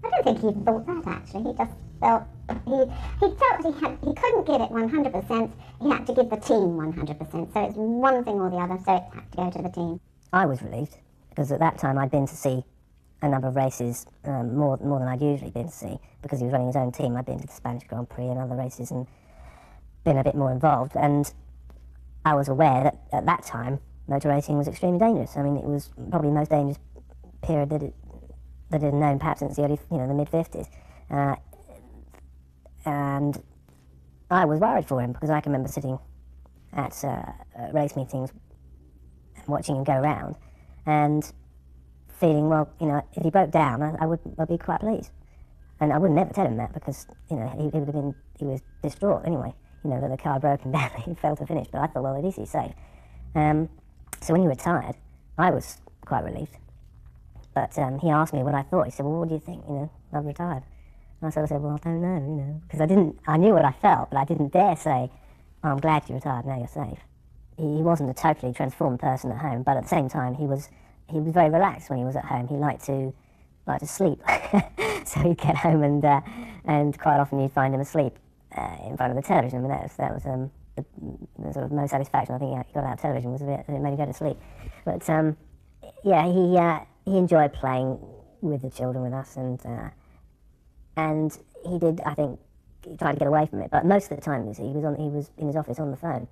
I don't think he thought that, actually. He just felt he couldn't give it 100%. He had to give the team 100%. So it's one thing or the other, so it had to go to the team. I was relieved, because at that time I'd been to see a number of races, more than I'd usually been to see, because he was running his own team. I'd been to the Spanish Grand Prix and other races and been a bit more involved, and I was aware that at that time motor racing was extremely dangerous. It was probably the most dangerous period that it had known, perhaps since the early, the mid-50s. And I was worried for him, because I can remember sitting at race meetings watching him go around and feeling, well, if he broke down, I'd be quite pleased. And I would never tell him that, because, he was distraught anyway, that the car broke him down, he failed to finish, but I thought, well, at least he's safe. So when he retired, I was quite relieved. But he asked me what I thought. He said, well, what do you think, I've retired. And I sort of said, well, I don't know, because I knew what I felt, but I didn't dare say, oh, I'm glad you retired, now you're safe. He wasn't a totally transformed person at home, but at the same time, he was very relaxed when he was at home. He liked to sleep, so he'd get home and quite often you'd find him asleep in front of the television. That was the sort of most satisfaction I think he got out of television, was it made him go to sleep. But he enjoyed playing with the children with us, and he did, I think, he tried to get away from it. But most of the time he was in his office on the phone.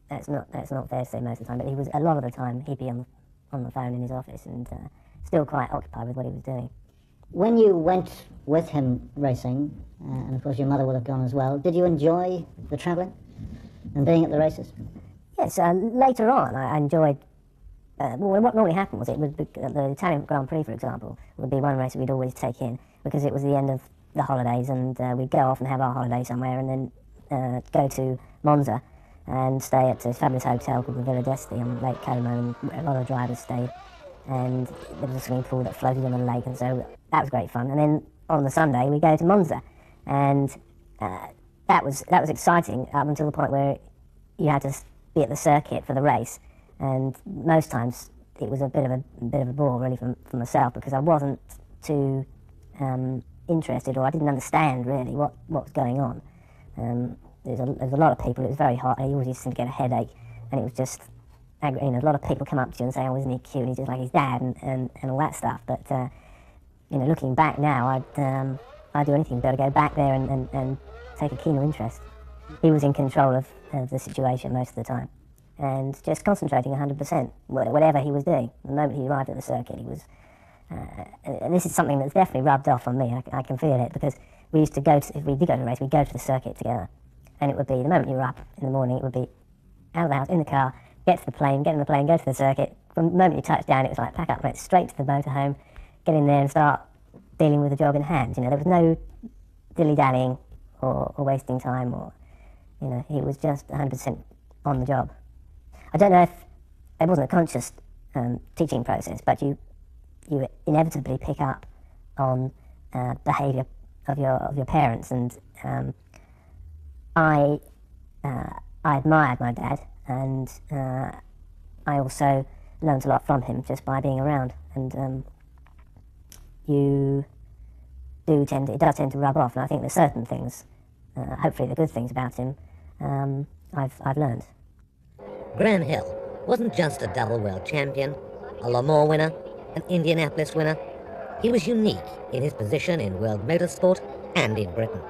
That's not fair to say most of the time, but a lot of the time he'd be on the phone in his office and still quite occupied with what he was doing. When you went with him racing, and of course your mother would have gone as well, did you enjoy the travelling and being at the races? Yes, later on I enjoyed, what normally happened was the Italian Grand Prix, for example, would be one race we'd always take in, because it was the end of the holidays, and we'd go off and have our holiday somewhere, and then go to Monza and stay at a fabulous hotel called the Villa d'Este on Lake Como, and a lot of drivers stayed, and there was a swimming pool that floated on the lake, and so that was great fun. And then on the Sunday we go to Monza, and that was exciting up until the point where you had to be at the circuit for the race, and most times it was a bit of a bore really for myself, because I wasn't too interested, or I didn't understand really what was going on. There's a lot of people. It was very hot. He always used to get a headache, and it was just, a lot of people come up to you and say, "Oh, isn't he cute? He's just like his dad," and all that stuff. But looking back now, I'd do anything but to go back there and take a keener interest. He was in control of the situation most of the time, and just concentrating 100%, whatever he was doing. The moment he arrived at the circuit, he was. And this is something that's definitely rubbed off on me. I can feel it, because we used to go to, if we did go to a race, we'd go to the circuit together, and it would be the moment you were up in the morning, it would be out of the house, in the car, get in the plane, go to the circuit. From the moment you touched down, it was like pack up, went straight to the motorhome, get in there and start dealing with the job in hand. There was no dilly-dallying or wasting time, or he was just 100% on the job. I don't know if it wasn't a conscious teaching process, but you inevitably pick up on behaviour of your parents, and I admired my dad, and I also learned a lot from him just by being around, and it does tend to rub off, and I think there's certain things, hopefully the good things about him, I've learned. Graham Hill wasn't just a double world champion, a Le Mans winner, an Indianapolis winner. He was unique in his position in world motorsport and in Britain.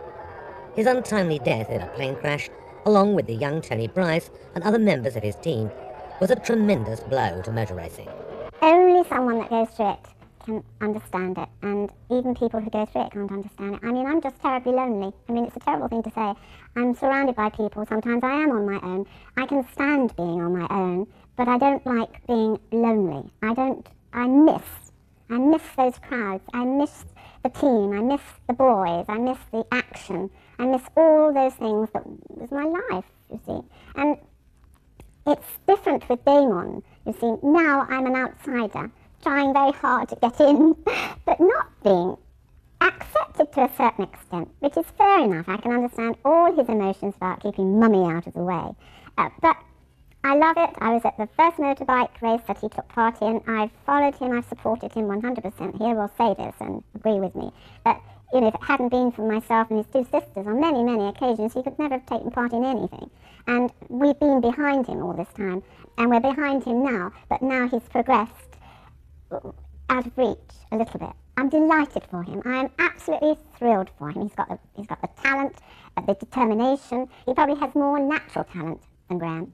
His untimely death in a plane crash, along with the young Tony Bryce and other members of his team, was a tremendous blow to motor racing. Only someone that goes through it can understand it, and even people who go through it can't understand it. I'm just terribly lonely. It's a terrible thing to say. I'm surrounded by people. Sometimes I am on my own. I can stand being on my own, but I don't like being lonely. I miss those crowds. I miss the team. I miss the boys. I miss the action. I miss all those things that was my life, you see. And it's different with Damon, you see. Now I'm an outsider, trying very hard to get in, but not being accepted to a certain extent, which is fair enough. I can understand all his emotions about keeping Mummy out of the way. But I love it. I was at the first motorbike race that he took part in. I've followed him, I've supported him 100%. He will say this and agree with me. But, if it hadn't been for myself and his two sisters, on many, many occasions, he could never have taken part in anything. And we've been behind him all this time, and we're behind him now, but now he's progressed out of reach a little bit. I'm delighted for him. I'm absolutely thrilled for him. He's got the talent, the determination. He probably has more natural talent than Graham.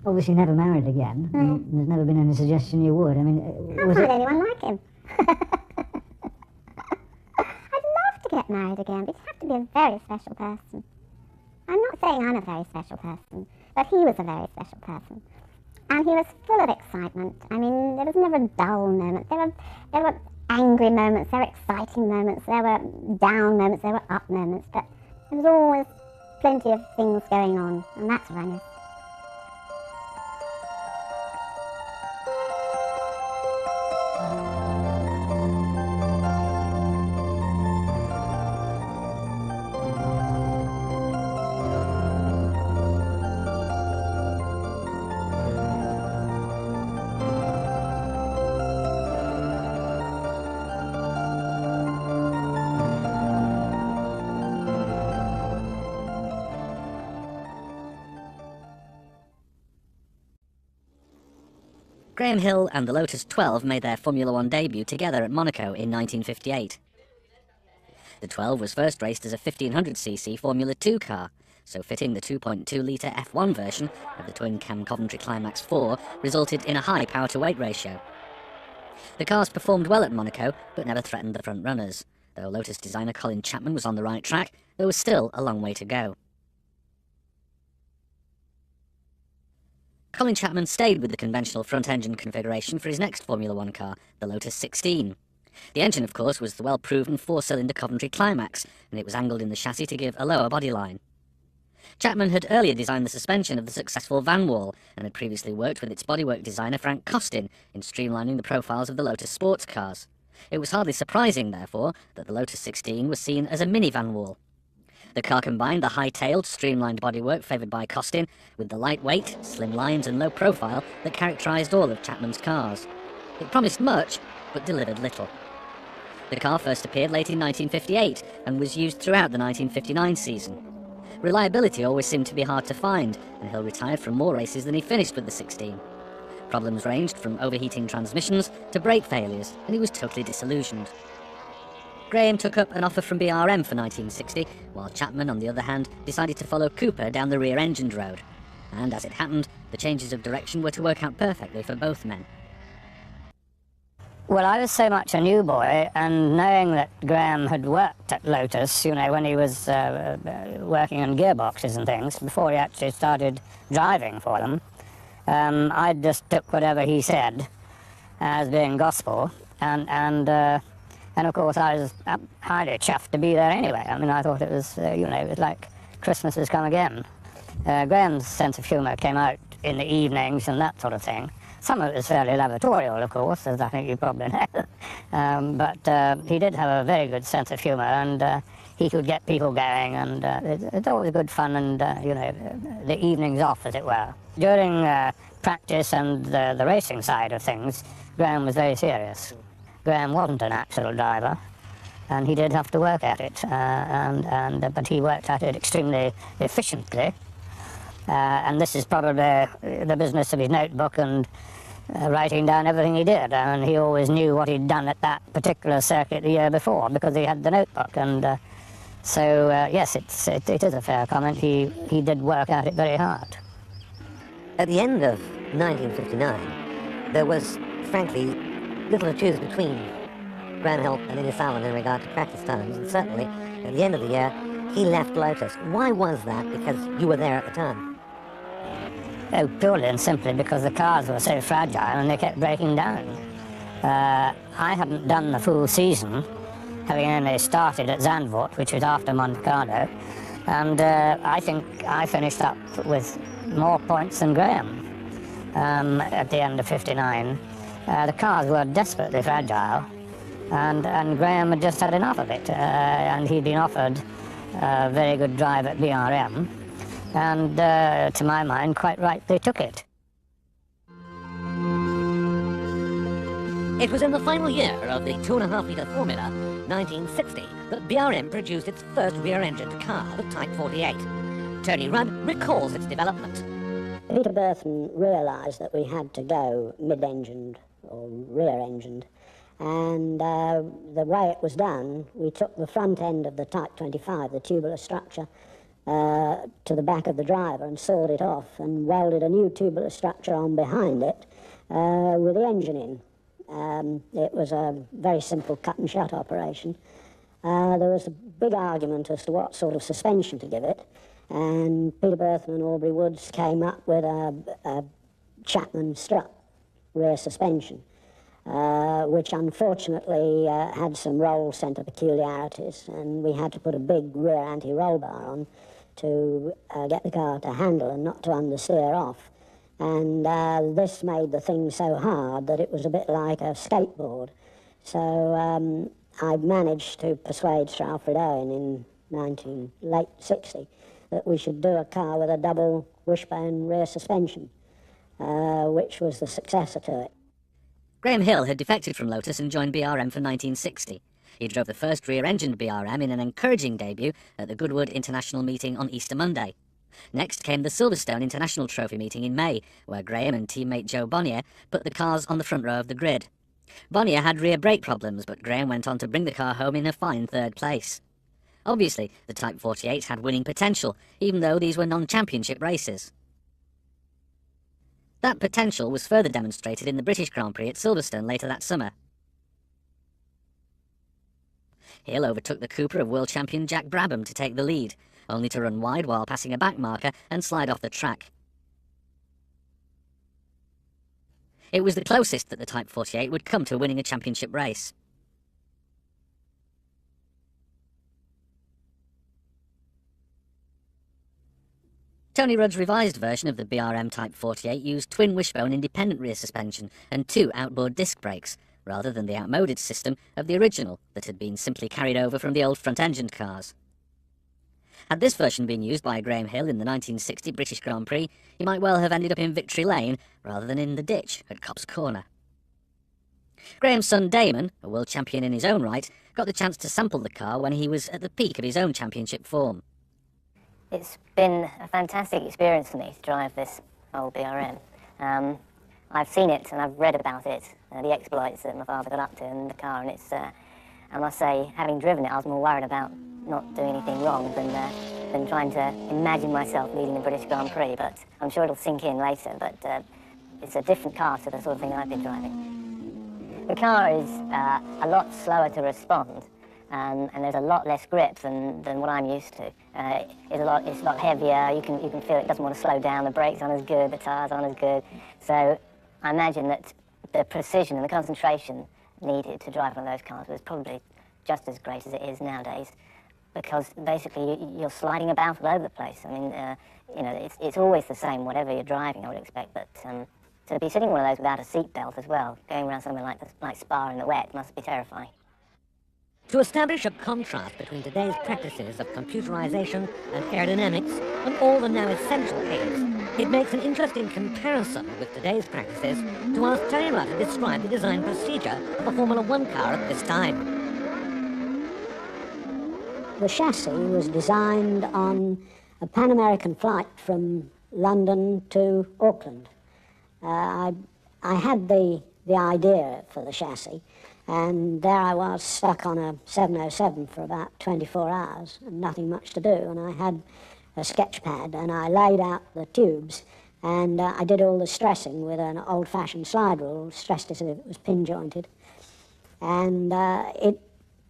Obviously never married again. There's never been any suggestion you would. How could anyone like him? I'd love to get married again, but you'd have to be a very special person. I'm not saying I'm a very special person, but he was a very special person. And he was full of excitement. There was never a dull moment. There were angry moments, there were exciting moments, there were down moments, there were up moments, but there was always plenty of things going on, and that's what I miss. Graham Hill and the Lotus 12 made their Formula One debut together at Monaco in 1958. The 12 was first raced as a 1500cc Formula 2 car, so fitting the 2.2-litre F1 version of the twin-cam Coventry Climax 4 resulted in a high power-to-weight ratio. The cars performed well at Monaco, but never threatened the front-runners. Though Lotus designer Colin Chapman was on the right track, there was still a long way to go. Colin Chapman stayed with the conventional front-engine configuration for his next Formula One car, the Lotus 16. The engine, of course, was the well-proven four-cylinder Coventry Climax, and it was angled in the chassis to give a lower bodyline. Chapman had earlier designed the suspension of the successful Vanwall, and had previously worked with its bodywork designer Frank Costin in streamlining the profiles of the Lotus sports cars. It was hardly surprising, therefore, that the Lotus 16 was seen as a mini Vanwall. The car combined the high-tailed, streamlined bodywork favoured by Costin with the lightweight, slim lines and low profile that characterised all of Chapman's cars. It promised much, but delivered little. The car first appeared late in 1958 and was used throughout the 1959 season. Reliability always seemed to be hard to find, and Hill retired from more races than he finished with the 16. Problems ranged from overheating transmissions to brake failures, and he was totally disillusioned. Graham took up an offer from BRM for 1960, while Chapman, on the other hand, decided to follow Cooper down the rear-engined road. And as it happened, the changes of direction were to work out perfectly for both men. Well, I was so much a new boy, and knowing that Graham had worked at Lotus, you know, when he was working on gearboxes and things, before he actually started driving for them, I just took whatever he said as being gospel, and of course I was highly chuffed to be there anyway. I mean, I thought it was, you know, it was like Christmas has come again. Graham's sense of humour came out in the evenings and that sort of thing. Some of it was fairly lavatorial, of course, as I think you probably know. But he did have a very good sense of humour, and he could get people going, and it's always good fun and, you know, the evenings off, as it were. During practice and the racing side of things, Graham was very serious. Graham wasn't a natural driver, and he did have to work at it, but he worked at it extremely efficiently. And this is probably the business of his notebook and writing down everything he did. And he always knew what he'd done at that particular circuit the year before because he had the notebook. And so, yes, it is a fair comment. He did work at it very hard. At the end of 1959, there was, frankly, little to choose between Graham Hill and Innes Allen in regard to practice times. And certainly, at the end of the year, he left Lotus. Why was that? Because you were there at the time. Oh, purely and simply because the cars were so fragile and they kept breaking down. I hadn't done the full season, having only started at Zandvoort, which was after Monte Carlo, and I think I finished up with more points than Graham at the end of '59. The cars were desperately fragile, and Graham had just had enough of it, and he'd been offered a very good drive at BRM, and to my mind, quite rightly took it. It was in the final year of the 2.5-litre Formula, 1960, that BRM produced its first rear-engined car, the Type 48. Tony Rudd recalls its development. Peter Burton realised that we had to go mid-engined or rear-engined, and the way it was done, we took the front end of the Type 25, the tubular structure, to the back of the driver and sawed it off and welded a new tubular structure on behind it with the engine in. It was a very simple cut and shut operation. There was a big argument as to what sort of suspension to give it, and Peter Burton and Aubrey Woods came up with a Chapman strut rear suspension, which unfortunately had some roll centre peculiarities, and we had to put a big rear anti-roll bar on to get the car to handle and not to understeer off. And this made the thing so hard that it was a bit like a skateboard. So I managed to persuade Sir Alfred Owen in late '60 that we should do a car with a double wishbone rear suspension, which was the successor to it. Graham Hill had defected from Lotus and joined BRM for 1960. He drove the first rear-engined BRM in an encouraging debut at the Goodwood International meeting on Easter Monday. Next came the Silverstone International Trophy meeting in May, where Graham and teammate Joe Bonnier put the cars on the front row of the grid. Bonnier had rear brake problems, but Graham went on to bring the car home in a fine third place. Obviously, the Type 48 had winning potential, even though these were non-championship races. That potential was further demonstrated in the British Grand Prix at Silverstone later that summer. Hill overtook the Cooper of world champion Jack Brabham to take the lead, only to run wide while passing a back marker and slide off the track. It was the closest that the Type 48 would come to winning a championship race. Tony Rudd's revised version of the BRM Type 48 used twin wishbone independent rear suspension and 2 outboard disc brakes, rather than the outmoded system of the original that had been simply carried over from the old front-engined cars. Had this version been used by Graham Hill in the 1960 British Grand Prix, he might well have ended up in Victory Lane rather than in the ditch at Copse Corner. Graham's son Damon, a world champion in his own right, got the chance to sample the car when he was at the peak of his own championship form. It's been a fantastic experience for me to drive this old BRM. I've seen it and I've read about it, the exploits that my father got up to in the car, and it's, I must say, having driven it, I was more worried about not doing anything wrong than trying to imagine myself leading the British Grand Prix, but I'm sure it'll sink in later, but it's a different car to the sort of thing I've been driving. The car is a lot slower to respond, and there's a lot less grip than what I'm used to. It's a lot heavier. You can feel it doesn't want to slow down. The brakes aren't as good. The tyres aren't as good. So I imagine that the precision and the concentration needed to drive one of those cars was probably just as great as it is nowadays, because basically you're sliding about all over the place. I mean, you know, it's always the same, whatever you're driving, I would expect, but to be sitting in one of those without a seatbelt as well, going around somewhere like Spa in the wet, must be terrifying. To establish a contrast between today's practices of computerization and aerodynamics and all the now essential aids, it makes an interesting comparison with today's practices to ask Terry Rudd to describe the design procedure of a Formula One car at this time. The chassis was designed on a Pan American flight from London to Auckland. I had the idea for the chassis, and there I was stuck on a 707 for about 24 hours and nothing much to do, and I had a sketch pad and I laid out the tubes, and I did all the stressing with an old-fashioned slide rule, stressed it so it was pin jointed, and it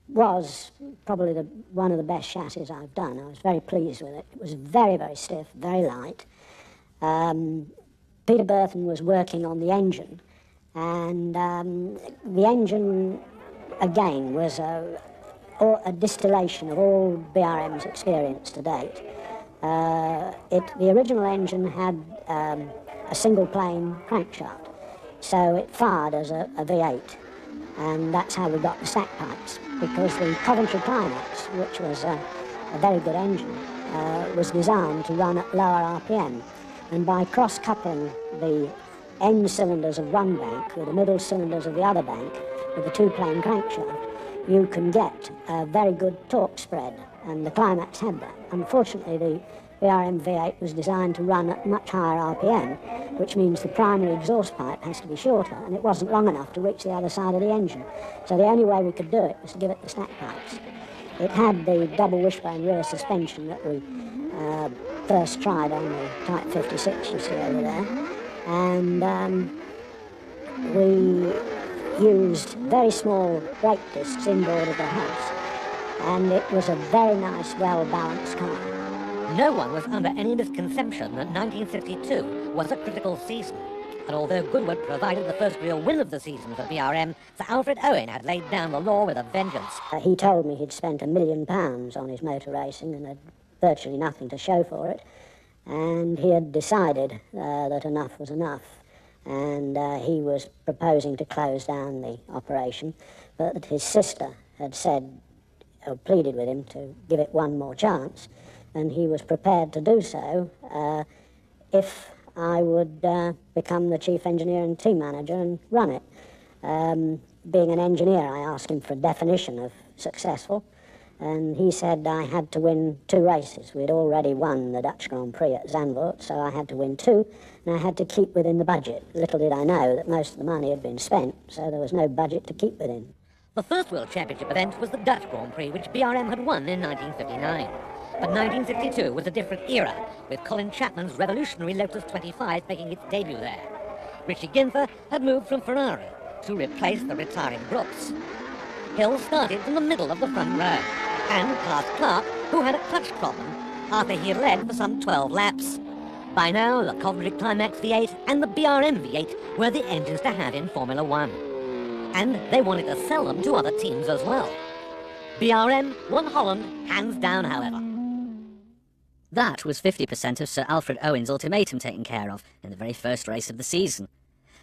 was probably one of the best chassis I've done. I was very pleased with it. It was very, very stiff, very light. Peter Burton was working on the engine, and the engine, again, was a distillation of all BRM's experience to date. The original engine had a single-plane crankshaft, so it fired as a V8, and that's how we got the stack pipes, because the Coventry Climax, which was a very good engine, was designed to run at lower RPM, and by cross-coupling the end cylinders of one bank with the middle cylinders of the other bank with a two-plane crankshaft, you can get a very good torque spread, and the Climax had that. Unfortunately, the BRM V8 was designed to run at much higher RPM, which means the primary exhaust pipe has to be shorter, and it wasn't long enough to reach the other side of the engine. So the only way we could do it was to give it the stack pipes. It had the double wishbone rear suspension that we first tried on the Type 56 you see over there, and we used very small brake discs inboard of the house, and it was a very nice, well-balanced car. No one was under any misconception that 1952 was a critical season, and although Goodwood provided the first real win of the season for BRM, Sir Alfred Owen had laid down the law with a vengeance. He told me he'd spent £1 million on his motor racing and had virtually nothing to show for it, and he had decided that enough was enough, and he was proposing to close down the operation, but his sister had said, or pleaded with him to give it one more chance, and he was prepared to do so if I would become the chief engineer and team manager and run it. Being an engineer, I asked him for a definition of successful, and he said I had to win 2 races. We'd already won the Dutch Grand Prix at Zandvoort, so I had to win 2, and I had to keep within the budget. Little did I know that most of the money had been spent, so there was no budget to keep within. The first World Championship event was the Dutch Grand Prix, which BRM had won in 1959. But 1962 was a different era, with Colin Chapman's revolutionary Lotus 25 making its debut there. Richie Ginther had moved from Ferrari to replace the retiring Brooks. Hill started in the middle of the front row, and passed Clark, who had a clutch problem, after he had led for some 12 laps. By now, the Coventry Climax V8 and the BRM V8 were the engines to have in Formula One. And they wanted to sell them to other teams as well. BRM won Holland, hands down, however. That was 50% of Sir Alfred Owen's ultimatum taken care of in the very first race of the season.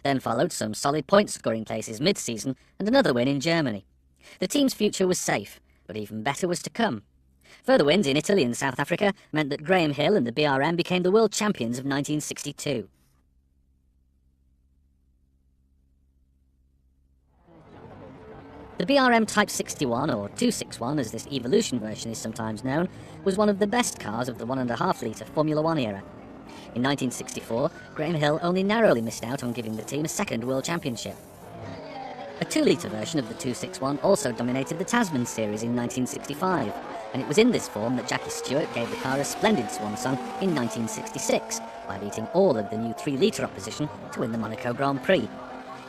Then followed some solid point-scoring places mid-season and another win in Germany. The team's future was safe, but even better was to come. Further wins in Italy and South Africa meant that Graham Hill and the BRM became the world champions of 1962. The BRM Type 61, or 261 as this evolution version is sometimes known, was one of the best cars of the 1.5-litre Formula One era. In 1964, Graham Hill only narrowly missed out on giving the team a second World Championship. A 2-litre version of the 261 also dominated the Tasman Series in 1965, and it was in this form that Jackie Stewart gave the car a splendid swan song in 1966 by beating all of the new 3-litre opposition to win the Monaco Grand Prix.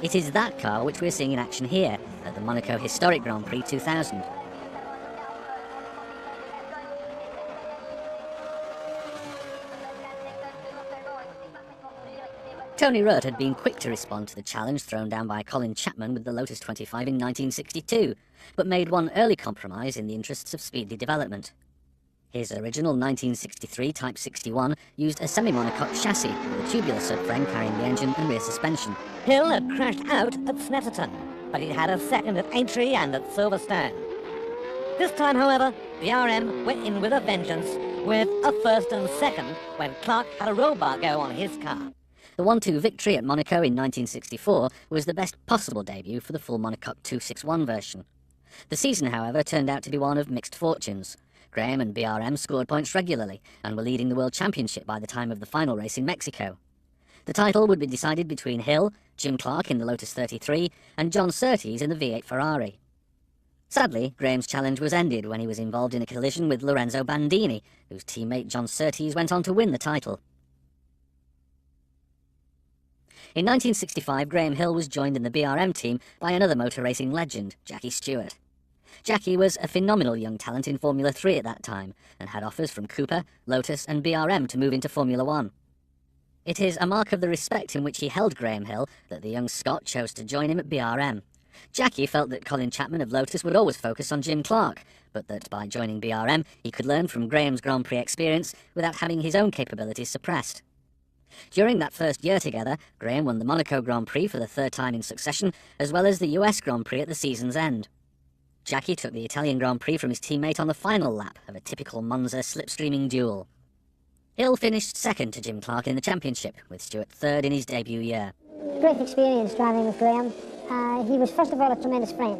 It is that car which we're seeing in action here at the Monaco Historic Grand Prix 2000. Tony Rudd had been quick to respond to the challenge thrown down by Colin Chapman with the Lotus 25 in 1962, but made one early compromise in the interests of speedy development. His original 1963 Type 61 used a semi-monocoque chassis with a tubular subframe carrying the engine and rear suspension. Hill had crashed out at Snetterton, but he had a second at Aintree and at Silverstone. This time, however, the RM went in with a vengeance, with a first and second when Clark had a roll bar go on his car. The 1-2 victory at Monaco in 1964 was the best possible debut for the full monocoque 261 version. The season, however, turned out to be one of mixed fortunes. Graham and BRM scored points regularly and were leading the World Championship by the time of the final race in Mexico. The title would be decided between Hill, Jim Clark in the Lotus 33, and John Surtees in the V8 Ferrari. Sadly, Graham's challenge was ended when he was involved in a collision with Lorenzo Bandini, whose teammate John Surtees went on to win the title. In 1965, Graham Hill was joined in the BRM team by another motor racing legend, Jackie Stewart. Jackie was a phenomenal young talent in Formula 3 at that time, and had offers from Cooper, Lotus and BRM to move into Formula 1. It is a mark of the respect in which he held Graham Hill that the young Scot chose to join him at BRM. Jackie felt that Colin Chapman of Lotus would always focus on Jim Clark, but that by joining BRM he could learn from Graham's Grand Prix experience without having his own capabilities suppressed. During that first year together, Graham won the Monaco Grand Prix for the third time in succession, as well as the US Grand Prix at the season's end. Jackie took the Italian Grand Prix from his teammate on the final lap of a typical Monza slipstreaming duel. Hill finished second to Jim Clark in the championship, with Stewart third in his debut year. Great experience driving with Graham. He was first of all a tremendous friend,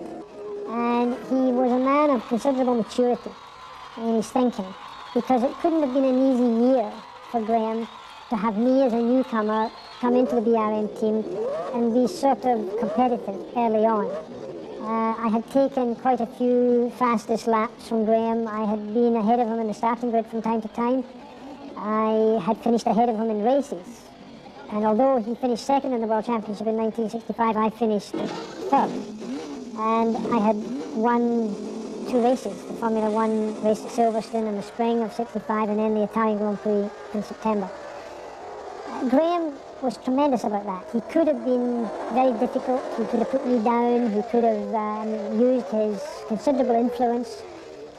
and he was a man of considerable maturity in his thinking, because it couldn't have been an easy year for Graham to have me as a newcomer come into the BRM team and be sort of competitive early on. I had taken quite a few fastest laps from Graham. I had been ahead of him in the starting grid from time to time. I had finished ahead of him in races. And although he finished second in the World Championship in 1965, I finished third. And I had won 2 races, the Formula 1 race at Silverstone in the spring of 65 and then the Italian Grand Prix in September. Graham was tremendous about that. He could have been very difficult. He could have put me down. He could have used his considerable influence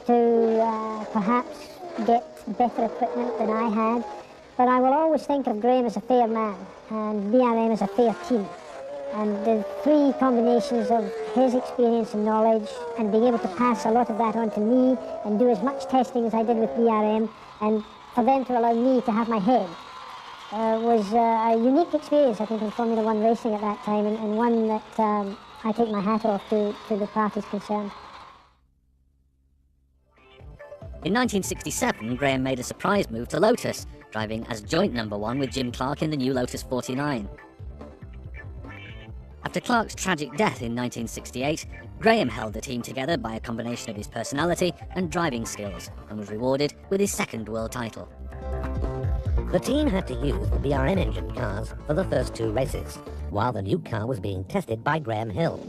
to perhaps get better equipment than I had. But I will always think of Graham as a fair man and BRM as a fair team. And the 3 combinations of his experience and knowledge and being able to pass a lot of that on to me and do as much testing as I did with BRM, and for them to allow me to have my head was a unique experience, I think, in Formula 1 racing at that time, and one that I take my hat off to the parties concerned. In 1967, Graham made a surprise move to Lotus, driving as joint number 1 with Jim Clark in the new Lotus 49. After Clark's tragic death in 1968, Graham held the team together by a combination of his personality and driving skills, and was rewarded with his second world title. The team had to use the BRM engine cars for the first 2 races, while the new car was being tested by Graham Hill.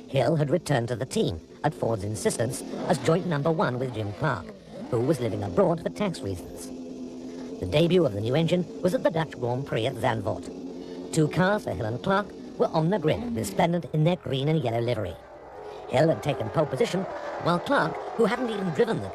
Hill had returned to the team, at Ford's insistence, as joint number 1 with Jim Clark, who was living abroad for tax reasons. The debut of the new engine was at the Dutch Grand Prix at Zandvoort. 2 cars for Hill and Clark were on the grid, resplendent in their green and yellow livery. Hill had taken pole position, while Clark, who hadn't even driven the